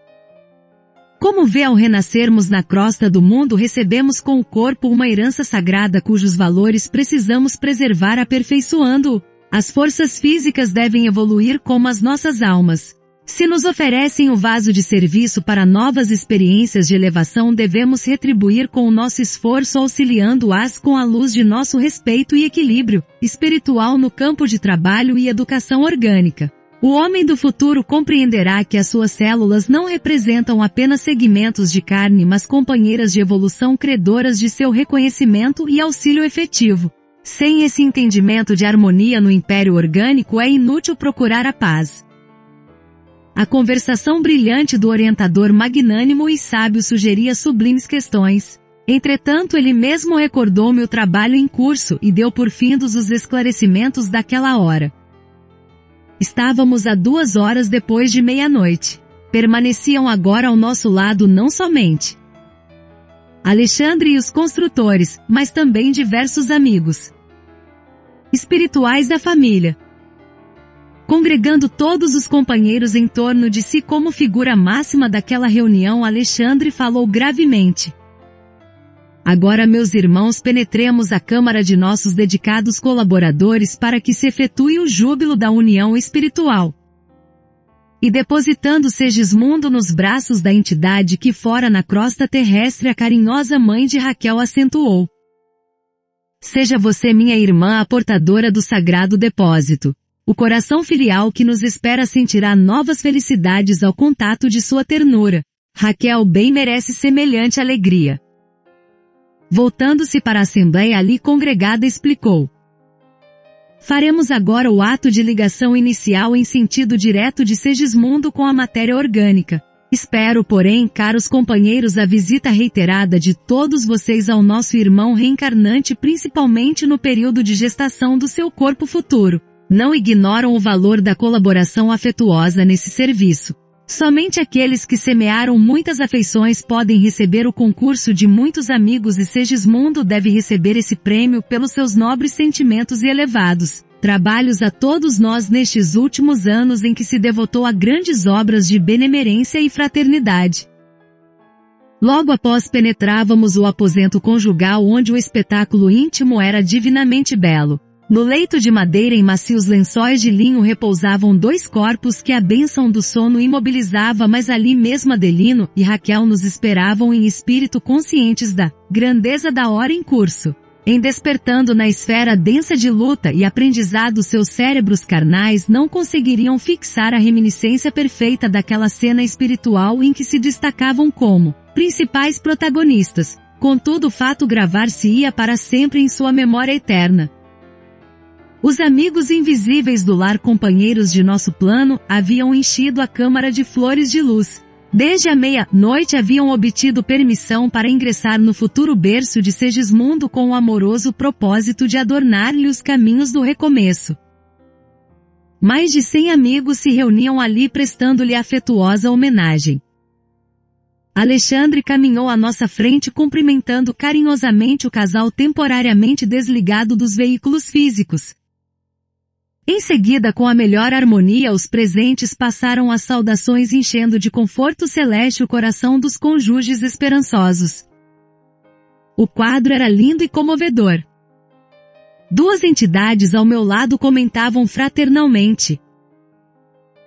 Como vê, ao renascermos na crosta do mundo recebemos com o corpo uma herança sagrada cujos valores precisamos preservar aperfeiçoando-o. As forças físicas devem evoluir como as nossas almas. Se nos oferecem o vaso de serviço para novas experiências de elevação, devemos retribuir com o nosso esforço, auxiliando-as com a luz de nosso respeito e equilíbrio espiritual no campo de trabalho e educação orgânica. O homem do futuro compreenderá que as suas células não representam apenas segmentos de carne, mas companheiras de evolução credoras de seu reconhecimento e auxílio efetivo. Sem esse entendimento de harmonia no império orgânico é inútil procurar a paz. A conversação brilhante do orientador magnânimo e sábio sugeria sublimes questões. Entretanto, ele mesmo recordou-me o trabalho em curso e deu por findos os esclarecimentos daquela hora. Estávamos a 2 horas depois de meia-noite. Permaneciam agora ao nosso lado não somente Alexandre e os construtores, mas também diversos amigos espirituais da família. Congregando todos os companheiros em torno de si como figura máxima daquela reunião, Alexandre falou gravemente. Agora, meus irmãos, penetremos a câmara de nossos dedicados colaboradores para que se efetue o júbilo da união espiritual. E depositando Segismundo nos braços da entidade que fora na crosta terrestre, a carinhosa mãe de Raquel acentuou. Seja você, minha irmã, a portadora do sagrado depósito. O coração filial que nos espera sentirá novas felicidades ao contato de sua ternura. Raquel bem merece semelhante alegria. Voltando-se para a assembleia ali congregada, explicou. Faremos agora o ato de ligação inicial em sentido direto de Segismundo com a matéria orgânica. Espero, porém, caros companheiros, a visita reiterada de todos vocês ao nosso irmão reencarnante, principalmente no período de gestação do seu corpo futuro. Não ignoram o valor da colaboração afetuosa nesse serviço. Somente aqueles que semearam muitas afeições podem receber o concurso de muitos amigos, e Segismundo deve receber esse prêmio pelos seus nobres sentimentos e elevados trabalhos a todos nós nestes últimos anos em que se devotou a grandes obras de benemerência e fraternidade. Logo após penetrávamos o aposento conjugal, onde o espetáculo íntimo era divinamente belo. No leito de madeira em macios lençóis de linho repousavam 2 corpos que a bênção do sono imobilizava, mas ali mesmo Adelino e Raquel nos esperavam em espírito, conscientes da grandeza da hora em curso. Em despertando na esfera densa de luta e aprendizado, seus cérebros carnais não conseguiriam fixar a reminiscência perfeita daquela cena espiritual em que se destacavam como principais protagonistas. Contudo, o fato gravar-se-ia para sempre em sua memória eterna. Os amigos invisíveis do lar, companheiros de nosso plano, haviam enchido a câmara de flores de luz. Desde a meia-noite haviam obtido permissão para ingressar no futuro berço de Segismundo com o amoroso propósito de adornar-lhe os caminhos do recomeço. Mais de 100 amigos se reuniam ali prestando-lhe afetuosa homenagem. Alexandre caminhou à nossa frente cumprimentando carinhosamente o casal temporariamente desligado dos veículos físicos. Em seguida, com a melhor harmonia, os presentes passaram as saudações, enchendo de conforto celeste o coração dos cônjuges esperançosos. O quadro era lindo e comovedor. 2 entidades ao meu lado comentavam fraternalmente.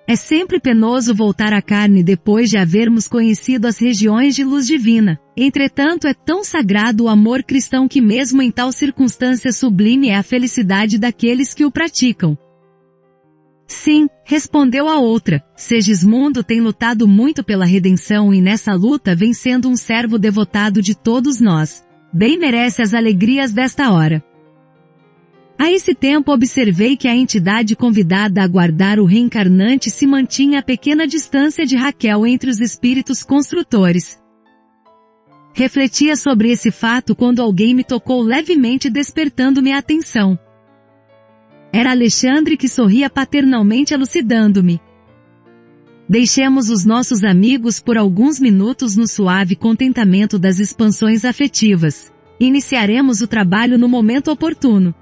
É sempre penoso voltar à carne depois de havermos conhecido as regiões de luz divina. Entretanto, é tão sagrado o amor cristão que mesmo em tal circunstância sublime é a felicidade daqueles que o praticam. Sim, respondeu a outra, Segismundo tem lutado muito pela redenção e nessa luta vem sendo um servo devotado de todos nós. Bem merece as alegrias desta hora. A esse tempo observei que a entidade convidada a guardar o reencarnante se mantinha a pequena distância de Raquel entre os espíritos construtores. Refletia sobre esse fato quando alguém me tocou levemente, despertando-me a atenção. Era Alexandre, que sorria paternalmente, elucidando-me. Deixemos os nossos amigos por alguns minutos no suave contentamento das expansões afetivas. Iniciaremos o trabalho no momento oportuno.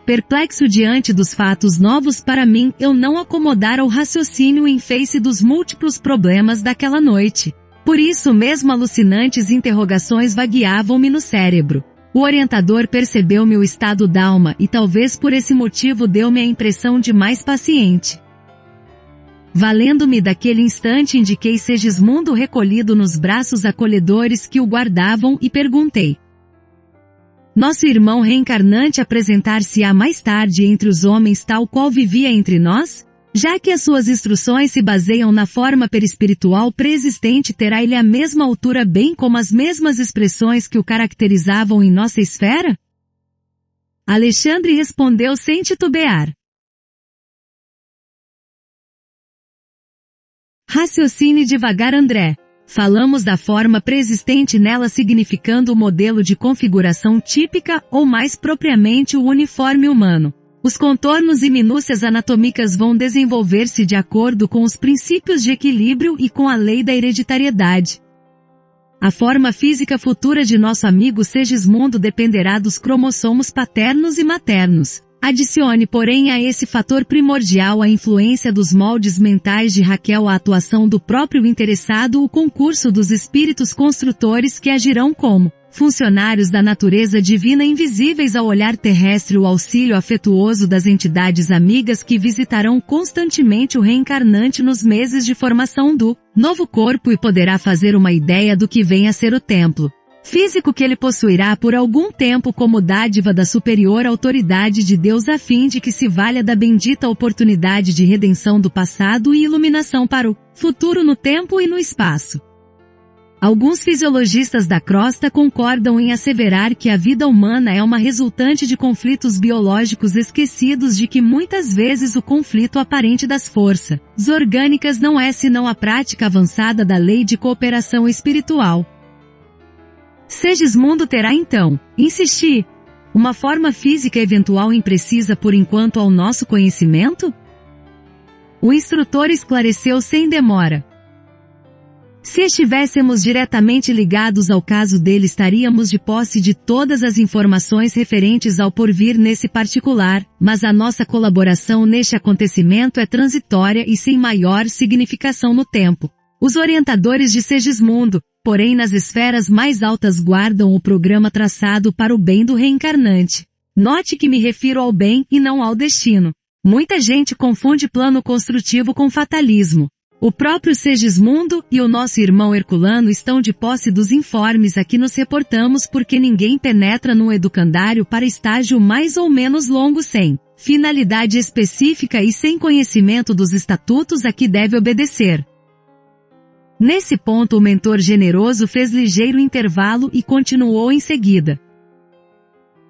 Perplexo diante dos fatos novos para mim, eu não acomodara o raciocínio em face dos múltiplos problemas daquela noite. Por isso mesmo alucinantes interrogações vagueavam-me no cérebro. O orientador percebeu meu estado d'alma e talvez por esse motivo deu-me a impressão de mais paciente. Valendo-me daquele instante, indiquei Segismundo recolhido nos braços acolhedores que o guardavam e perguntei. Nosso irmão reencarnante apresentar-se-á mais tarde entre os homens tal qual vivia entre nós? Já que as suas instruções se baseiam na forma perispiritual preexistente, terá ele a mesma altura bem como as mesmas expressões que o caracterizavam em nossa esfera? Alexandre respondeu sem titubear. Raciocine devagar, André. Falamos da forma preexistente nela, significando o modelo de configuração típica ou mais propriamente o uniforme humano. Os contornos e minúcias anatômicas vão desenvolver-se de acordo com os princípios de equilíbrio e com a lei da hereditariedade. A forma física futura de nosso amigo Segismundo dependerá dos cromossomos paternos e maternos. Adicione, porém, a esse fator primordial a influência dos moldes mentais de Raquel, a atuação do próprio interessado, o concurso dos espíritos construtores que agirão como funcionários da natureza divina invisíveis ao olhar terrestre, o auxílio afetuoso das entidades amigas que visitarão constantemente o reencarnante nos meses de formação do novo corpo e poderá fazer uma ideia do que vem a ser o templo físico que ele possuirá por algum tempo como dádiva da superior autoridade de Deus, a fim de que se valha da bendita oportunidade de redenção do passado e iluminação para o futuro no tempo e no espaço. Alguns fisiologistas da crosta concordam em asseverar que a vida humana é uma resultante de conflitos biológicos esquecidos, de que muitas vezes o conflito aparente das forças orgânicas não é senão a prática avançada da lei de cooperação espiritual. Segismundo terá então, insisti, uma forma física eventual imprecisa por enquanto ao nosso conhecimento? O instrutor esclareceu sem demora. Se estivéssemos diretamente ligados ao caso dele, estaríamos de posse de todas as informações referentes ao porvir nesse particular, mas a nossa colaboração neste acontecimento é transitória e sem maior significação no tempo. Os orientadores de Segismundo, porém, nas esferas mais altas guardam o programa traçado para o bem do reencarnante. Note que me refiro ao bem e não ao destino. Muita gente confunde plano construtivo com fatalismo. O próprio Segismundo e o nosso irmão Herculano estão de posse dos informes a que nos reportamos, porque ninguém penetra num educandário para estágio mais ou menos longo sem finalidade específica e sem conhecimento dos estatutos a que deve obedecer. Nesse ponto o mentor generoso fez ligeiro intervalo e continuou em seguida.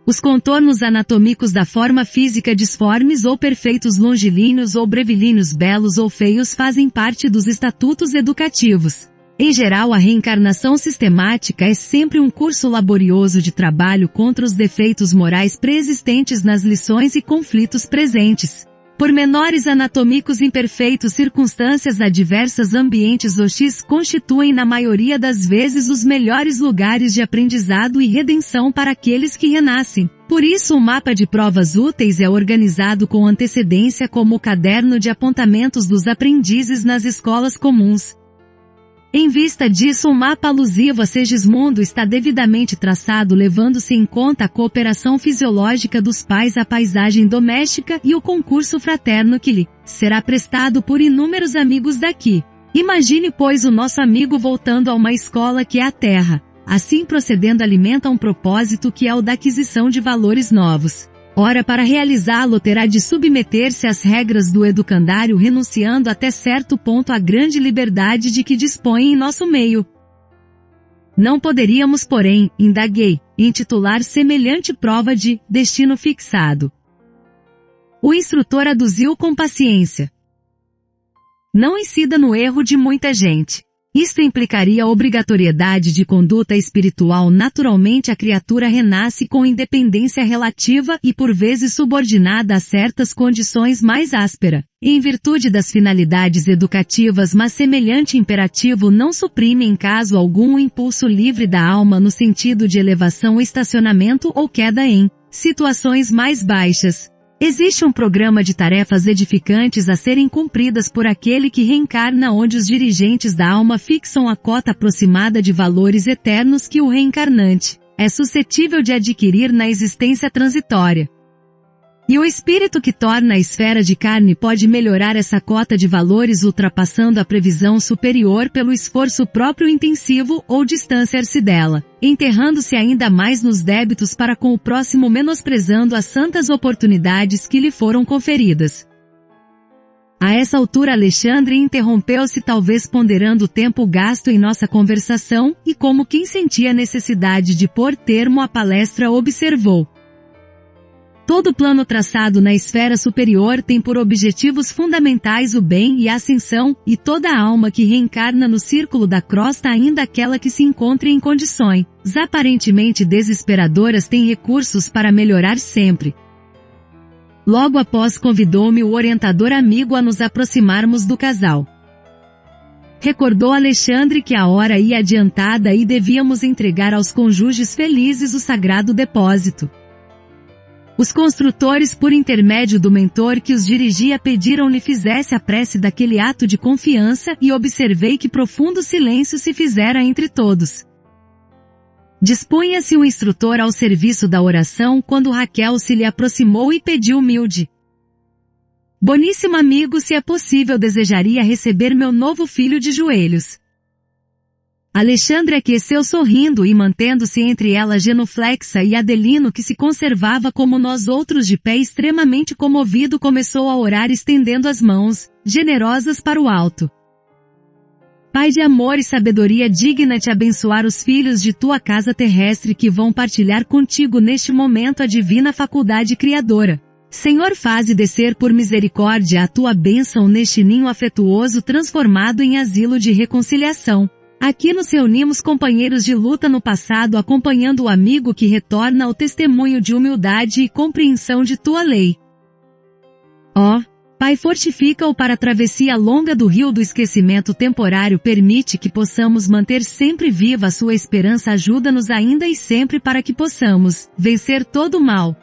Os contornos anatômicos da forma física disformes ou perfeitos, longilíneos ou brevilíneos, belos ou feios, fazem parte dos estatutos educativos. Em geral, a reencarnação sistemática é sempre um curso laborioso de trabalho contra os defeitos morais preexistentes nas lições e conflitos presentes. Pormenores anatômicos imperfeitos, circunstâncias adversas, ambientes hostis constituem na maioria das vezes os melhores lugares de aprendizado e redenção para aqueles que renascem. Por isso o mapa de provas úteis é organizado com antecedência como o caderno de apontamentos dos aprendizes nas escolas comuns. Em vista disso, o mapa alusivo a Segismundo está devidamente traçado, levando-se em conta a cooperação fisiológica dos pais, a paisagem doméstica e o concurso fraterno que lhe será prestado por inúmeros amigos daqui. Imagine, pois, o nosso amigo voltando a uma escola que é a Terra. Assim procedendo, alimenta um propósito que é o da aquisição de valores novos. Ora, para realizá-lo terá de submeter-se às regras do educandário, renunciando até certo ponto à grande liberdade de que dispõe em nosso meio. Não poderíamos, porém, indaguei, intitular semelhante prova de destino fixado. O instrutor aduziu com paciência. Não incida no erro de muita gente. Isto implicaria a obrigatoriedade de conduta espiritual. Naturalmente a criatura renasce com independência relativa e por vezes subordinada a certas condições mais ásperas, em virtude das finalidades educativas, mas semelhante imperativo não suprime em caso algum o impulso livre da alma no sentido de elevação, estacionamento ou queda em situações mais baixas. Existe um programa de tarefas edificantes a serem cumpridas por aquele que reencarna, onde os dirigentes da alma fixam a cota aproximada de valores eternos que o reencarnante é suscetível de adquirir na existência transitória. E o espírito que torna a esfera de carne pode melhorar essa cota de valores ultrapassando a previsão superior pelo esforço próprio intensivo ou distanciar-se dela, enterrando-se ainda mais nos débitos para com o próximo, menosprezando as santas oportunidades que lhe foram conferidas. A essa altura Alexandre interrompeu-se, talvez ponderando o tempo gasto em nossa conversação, e como quem sentia necessidade de pôr termo à palestra observou. Todo plano traçado na esfera superior tem por objetivos fundamentais o bem e a ascensão, e toda alma que reencarna no círculo da crosta, ainda aquela que se encontre em condições aparentemente desesperadoras, tem recursos para melhorar sempre. Logo após convidou-me o orientador amigo a nos aproximarmos do casal. Recordou Alexandre que a hora ia adiantada e devíamos entregar aos cônjuges felizes o sagrado depósito. Os construtores, por intermédio do mentor que os dirigia, pediram-lhe fizesse a prece daquele ato de confiança, e observei que profundo silêncio se fizera entre todos. Dispunha-se o instrutor ao serviço da oração quando Raquel se lhe aproximou e pediu humilde: Boníssimo amigo, se é possível, desejaria receber meu novo filho de joelhos. Alexandre aqueceu sorrindo e mantendo-se entre ela genuflexa e Adelino, que se conservava como nós outros de pé extremamente comovido, começou a orar estendendo as mãos, generosas para o alto. Pai de amor e sabedoria, digna-te abençoar os filhos de tua casa terrestre que vão partilhar contigo neste momento a divina faculdade criadora. Senhor, faze descer por misericórdia a tua bênção neste ninho afetuoso transformado em asilo de reconciliação. Aqui nos reunimos companheiros de luta no passado, acompanhando o amigo que retorna ao testemunho de humildade e compreensão de tua lei. Ó Pai, fortifica-o para a travessia longa do rio do esquecimento temporário, permite que possamos manter sempre viva a sua esperança, ajuda-nos ainda e sempre para que possamos vencer todo o mal.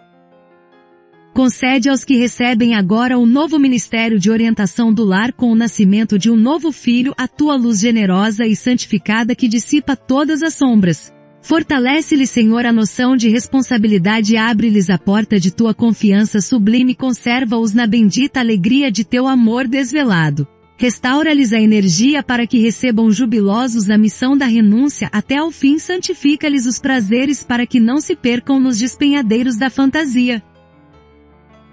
Concede aos que recebem agora o novo ministério de orientação do lar com o nascimento de um novo filho a tua luz generosa e santificada que dissipa todas as sombras. Fortalece-lhe, Senhor, a noção de responsabilidade e abre-lhes a porta de tua confiança sublime, conserva-os na bendita alegria de teu amor desvelado. Restaura-lhes a energia para que recebam jubilosos a missão da renúncia até ao fim, santifica-lhes os prazeres para que não se percam nos despenhadeiros da fantasia.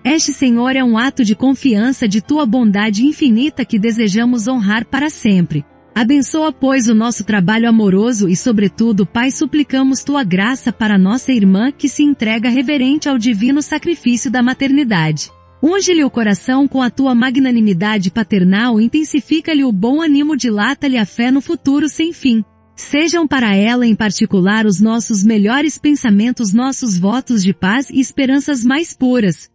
Este, Senhor, é um ato de confiança de tua bondade infinita que desejamos honrar para sempre. Abençoa, pois, o nosso trabalho amoroso e, sobretudo, Pai, suplicamos tua graça para nossa irmã que se entrega reverente ao divino sacrifício da maternidade. Unge-lhe o coração com a tua magnanimidade paternal, intensifica-lhe o bom ânimo, dilata-lhe a fé no futuro sem fim. Sejam para ela em particular os nossos melhores pensamentos, nossos votos de paz e esperanças mais puras.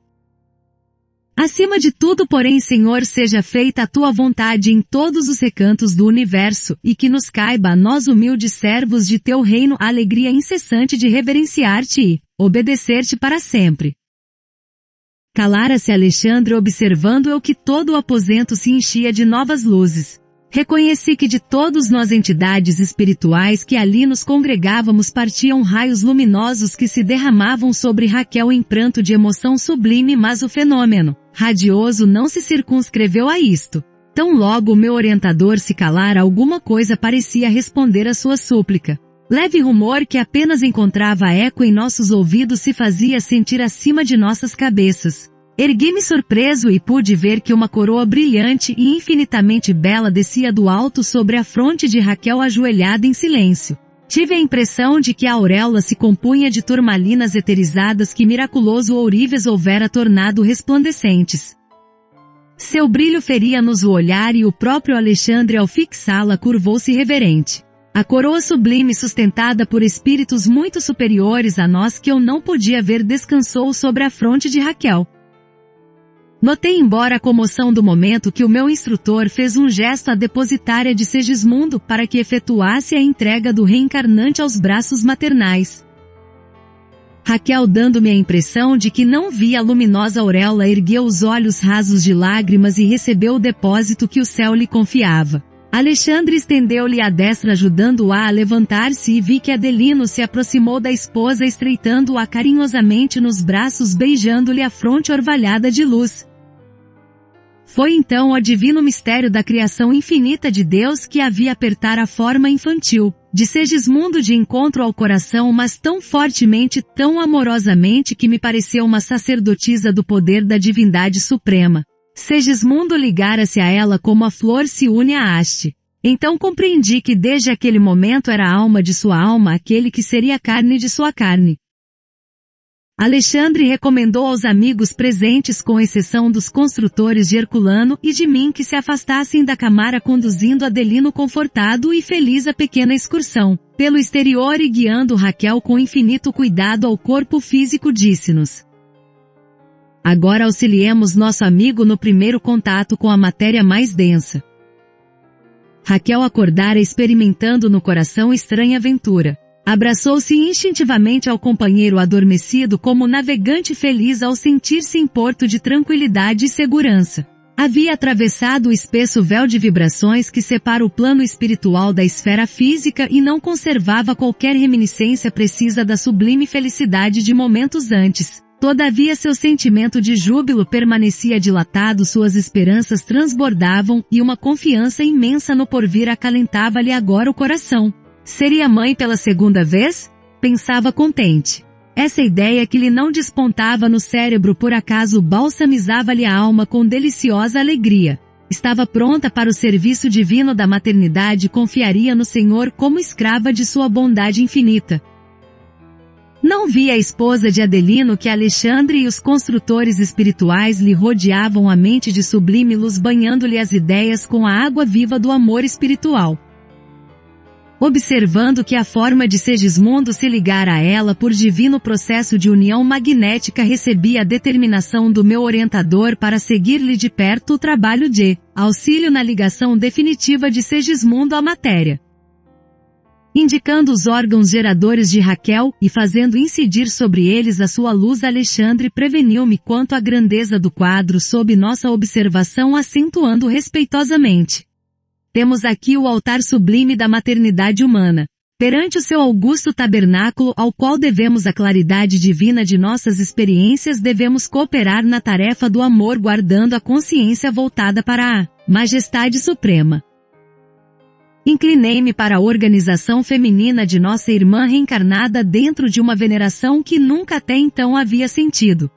Acima de tudo, porém, Senhor, seja feita a tua vontade em todos os recantos do universo, e que nos caiba a nós, humildes servos de teu reino, a alegria incessante de reverenciar-te e obedecer-te para sempre. Calara-se Alexandre, observando eu que todo o aposento se enchia de novas luzes. Reconheci que de todos nós, entidades espirituais que ali nos congregávamos, partiam raios luminosos que se derramavam sobre Raquel em pranto de emoção sublime, mas o fenômeno radioso não se circunscreveu a isto. Tão logo o meu orientador se calara, alguma coisa parecia responder à sua súplica. Leve rumor que apenas encontrava eco em nossos ouvidos se fazia sentir acima de nossas cabeças. Ergui-me surpreso e pude ver que uma coroa brilhante e infinitamente bela descia do alto sobre a fronte de Raquel ajoelhada em silêncio. Tive a impressão de que a auréola se compunha de turmalinas eterizadas que miraculoso ourives houvera tornado resplandecentes. Seu brilho feria-nos o olhar e o próprio Alexandre, ao fixá-la, curvou-se reverente. A coroa sublime, sustentada por espíritos muito superiores a nós que eu não podia ver, descansou sobre a fronte de Raquel. Notei, embora a comoção do momento, que o meu instrutor fez um gesto à depositária de Segismundo para que efetuasse a entrega do reencarnante aos braços maternais. Raquel, dando-me a impressão de que não via a luminosa auréola, ergueu os olhos rasos de lágrimas e recebeu o depósito que o céu lhe confiava. Alexandre estendeu-lhe a destra, ajudando-a a levantar-se, e vi que Adelino se aproximou da esposa, estreitando-a carinhosamente nos braços, beijando-lhe a fronte orvalhada de luz. Foi então o divino mistério da criação infinita de Deus que havia apertar a forma infantil de Segismundo de encontro ao coração, mas tão fortemente, tão amorosamente, que me pareceu uma sacerdotisa do poder da divindade suprema. Segismundo ligara-se a ela como a flor se une à haste. Então compreendi que desde aquele momento era a alma de sua alma, aquele que seria carne de sua carne. Alexandre recomendou aos amigos presentes, com exceção dos construtores de Herculano e de mim, que se afastassem da câmara, conduzindo Adelino confortado e feliz a pequena excursão pelo exterior e guiando Raquel com infinito cuidado ao corpo físico. Disse-nos: agora auxiliemos nosso amigo no primeiro contato com a matéria mais densa. Raquel acordara experimentando no coração estranha aventura. Abraçou-se instintivamente ao companheiro adormecido como navegante feliz ao sentir-se em porto de tranquilidade e segurança. Havia atravessado o espesso véu de vibrações que separa o plano espiritual da esfera física e não conservava qualquer reminiscência precisa da sublime felicidade de momentos antes. Todavia seu sentimento de júbilo permanecia dilatado, suas esperanças transbordavam e uma confiança imensa no porvir acalentava-lhe agora o coração. Seria mãe pela segunda vez? Pensava contente. Essa ideia que lhe não despontava no cérebro por acaso balsamizava-lhe a alma com deliciosa alegria. Estava pronta para o serviço divino da maternidade, confiaria no Senhor como escrava de sua bondade infinita. Não via a esposa de Adelino que Alexandre e os construtores espirituais lhe rodeavam a mente de sublime luz, banhando-lhe as ideias com a água viva do amor espiritual. Observando que a forma de Segismundo se ligara a ela por divino processo de união magnética, recebi a determinação do meu orientador para seguir-lhe de perto o trabalho de auxílio na ligação definitiva de Segismundo à matéria. Indicando os órgãos geradores de Raquel, e fazendo incidir sobre eles a sua luz, Alexandre preveniu-me quanto à grandeza do quadro sob nossa observação, acentuando respeitosamente: temos aqui o altar sublime da maternidade humana. Perante o seu augusto tabernáculo, ao qual devemos a claridade divina de nossas experiências, devemos cooperar na tarefa do amor, guardando a consciência voltada para a majestade suprema. Inclinei-me para a organização feminina de nossa irmã reencarnada dentro de uma veneração que nunca até então havia sentido.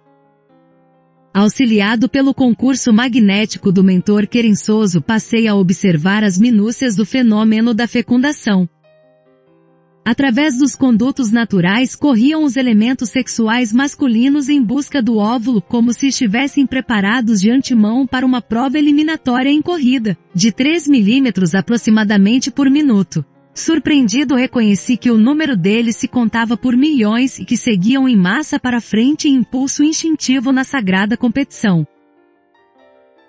Auxiliado pelo concurso magnético do mentor querençoso, passei a observar as minúcias do fenômeno da fecundação. Através dos condutos naturais corriam os elementos sexuais masculinos em busca do óvulo, como se estivessem preparados de antemão para uma prova eliminatória em corrida, de 3 milímetros aproximadamente por minuto. Surpreendido, reconheci que o número deles se contava por milhões e que seguiam em massa para frente em impulso instintivo na sagrada competição.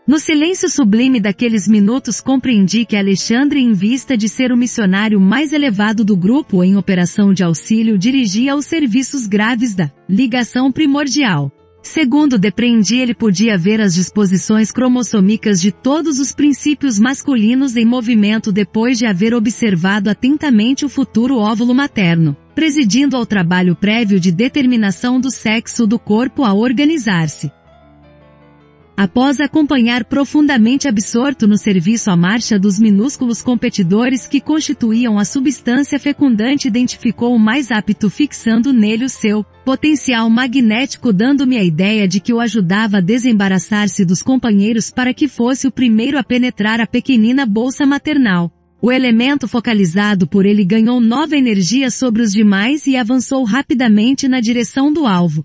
No silêncio sublime daqueles minutos compreendi que Alexandre, em vista de ser o missionário mais elevado do grupo em operação de auxílio, dirigia os serviços graves da ligação primordial. Segundo depreendi, ele podia ver as disposições cromossômicas de todos os princípios masculinos em movimento depois de haver observado atentamente o futuro óvulo materno, presidindo ao trabalho prévio de determinação do sexo do corpo a organizar-se. Após acompanhar profundamente absorto no serviço a marcha dos minúsculos competidores que constituíam a substância fecundante, identificou o mais apto, fixando nele o seu potencial magnético, dando-me a ideia de que o ajudava a desembaraçar-se dos companheiros para que fosse o primeiro a penetrar a pequenina bolsa maternal. O elemento focalizado por ele ganhou nova energia sobre os demais e avançou rapidamente na direção do alvo.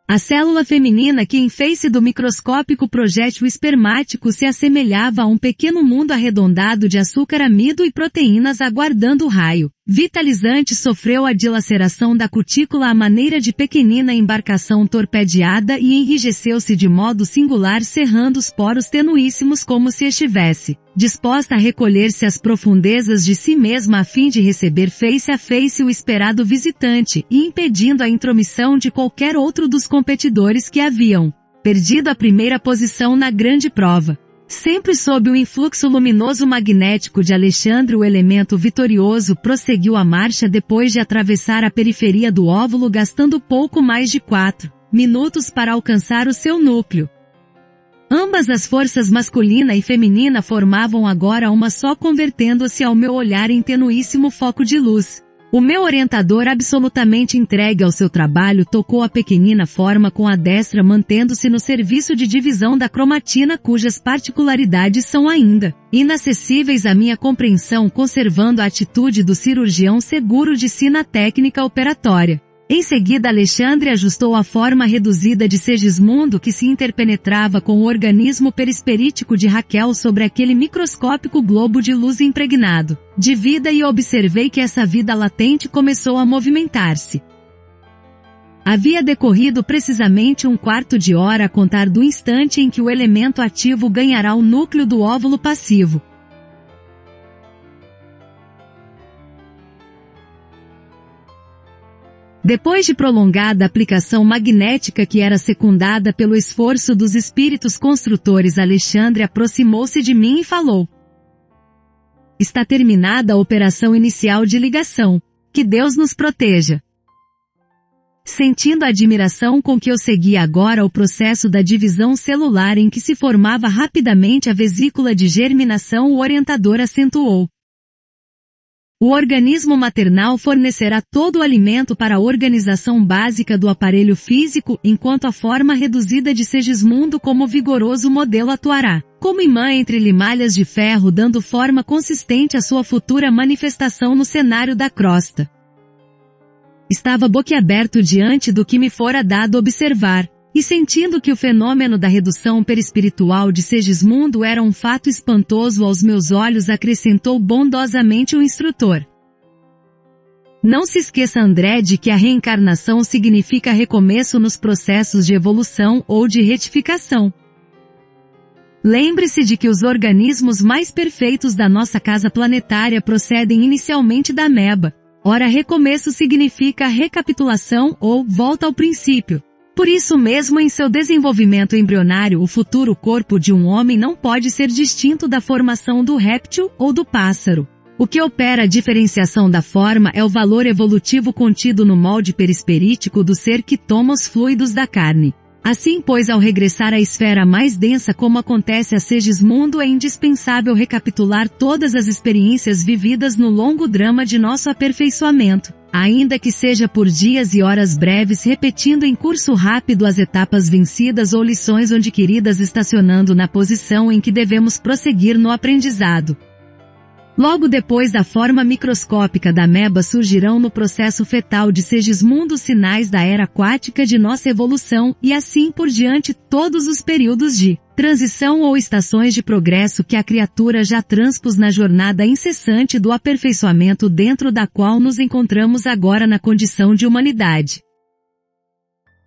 A célula feminina, que em face do microscópico projétil espermático se assemelhava a um pequeno mundo arredondado de açúcar, amido e proteínas aguardando o raio vitalizante, sofreu a dilaceração da cutícula à maneira de pequenina embarcação torpedeada e enrijeceu-se de modo singular, cerrando os poros tenuíssimos como se estivesse disposta a recolher-se às profundezas de si mesma a fim de receber face a face o esperado visitante, e impedindo a intromissão de qualquer outro dos competidores que haviam perdido a primeira posição na grande prova. Sempre sob o influxo luminoso magnético de Alexandre, o elemento vitorioso prosseguiu a marcha depois de atravessar a periferia do óvulo, gastando pouco mais de 4 minutos para alcançar o seu núcleo. Ambas as forças masculina e feminina formavam agora uma só, convertendo-se ao meu olhar em tenuíssimo foco de luz. O meu orientador, absolutamente entregue ao seu trabalho, tocou a pequenina forma com a destra, mantendo-se no serviço de divisão da cromatina, cujas particularidades são ainda inacessíveis à minha compreensão, conservando a atitude do cirurgião seguro de si na técnica operatória. Em seguida Alexandre ajustou a forma reduzida de Segismundo que se interpenetrava com o organismo perispirítico de Raquel sobre aquele microscópico globo de luz impregnado de vida e observei que essa vida latente começou a movimentar-se. Havia decorrido precisamente 1/4 de hora a contar do instante em que o elemento ativo ganhará o núcleo do óvulo passivo. Depois de prolongada aplicação magnética que era secundada pelo esforço dos espíritos construtores, Alexandre aproximou-se de mim e falou: "Está terminada a operação inicial de ligação. Que Deus nos proteja." Sentindo a admiração com que eu seguia agora o processo da divisão celular em que se formava rapidamente a vesícula de germinação, o orientador acentuou: "O organismo maternal fornecerá todo o alimento para a organização básica do aparelho físico, enquanto a forma reduzida de Segismundo como vigoroso modelo atuará como imã entre limalhas de ferro, dando forma consistente à sua futura manifestação no cenário da crosta." Estava boquiaberto diante do que me fora dado observar, e sentindo que o fenômeno da redução perispiritual de Segismundo era um fato espantoso aos meus olhos, acrescentou bondosamente o instrutor: "Não se esqueça, André, de que a reencarnação significa recomeço nos processos de evolução ou de retificação. Lembre-se de que os organismos mais perfeitos da nossa casa planetária procedem inicialmente da ameba. Ora, recomeço significa recapitulação ou volta ao princípio. Por isso mesmo, em seu desenvolvimento embrionário, o futuro corpo de um homem não pode ser distinto da formação do réptil ou do pássaro. O que opera a diferenciação da forma é o valor evolutivo contido no molde perispirítico do ser que toma os fluidos da carne. Assim, pois, ao regressar à esfera mais densa, como acontece a Segismundo, é indispensável recapitular todas as experiências vividas no longo drama de nosso aperfeiçoamento, ainda que seja por dias e horas breves, repetindo em curso rápido as etapas vencidas ou lições adquiridas, estacionando na posição em que devemos prosseguir no aprendizado. Logo depois da forma microscópica da ameba surgirão no processo fetal de Segismundo sinais da era aquática de nossa evolução, e assim por diante todos os períodos de transição ou estações de progresso que a criatura já transpôs na jornada incessante do aperfeiçoamento dentro da qual nos encontramos agora na condição de humanidade.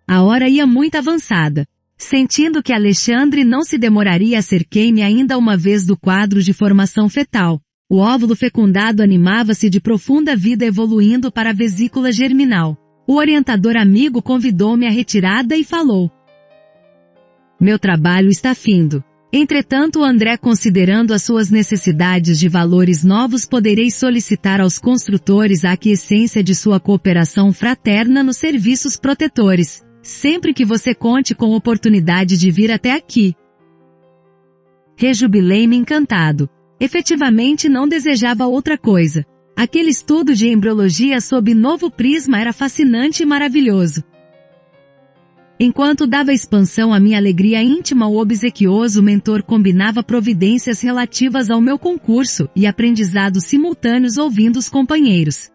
A hora ia muito avançada. Sentindo que Alexandre não se demoraria, acerquei-me ainda uma vez do quadro de formação fetal. O óvulo fecundado animava-se de profunda vida, evoluindo para a vesícula germinal. O orientador amigo convidou-me à retirada e falou: "Meu trabalho está findo. Entretanto, André, considerando as suas necessidades de valores novos, poderei solicitar aos construtores a aquiescência de sua cooperação fraterna nos serviços protetores, sempre que você conte com oportunidade de vir até aqui." Rejubilei-me encantado. Efetivamente não desejava outra coisa. Aquele estudo de embriologia sob novo prisma era fascinante e maravilhoso. Enquanto dava expansão à minha alegria íntima, o obsequioso mentor combinava providências relativas ao meu concurso e aprendizados simultâneos ouvindo os companheiros.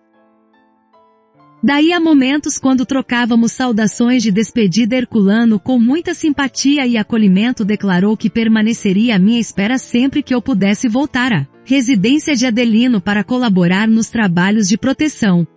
Daí a momentos, quando trocávamos saudações de despedida, Herculano, com muita simpatia e acolhimento, declarou que permaneceria à minha espera sempre que eu pudesse voltar à residência de Adelino para colaborar nos trabalhos de proteção.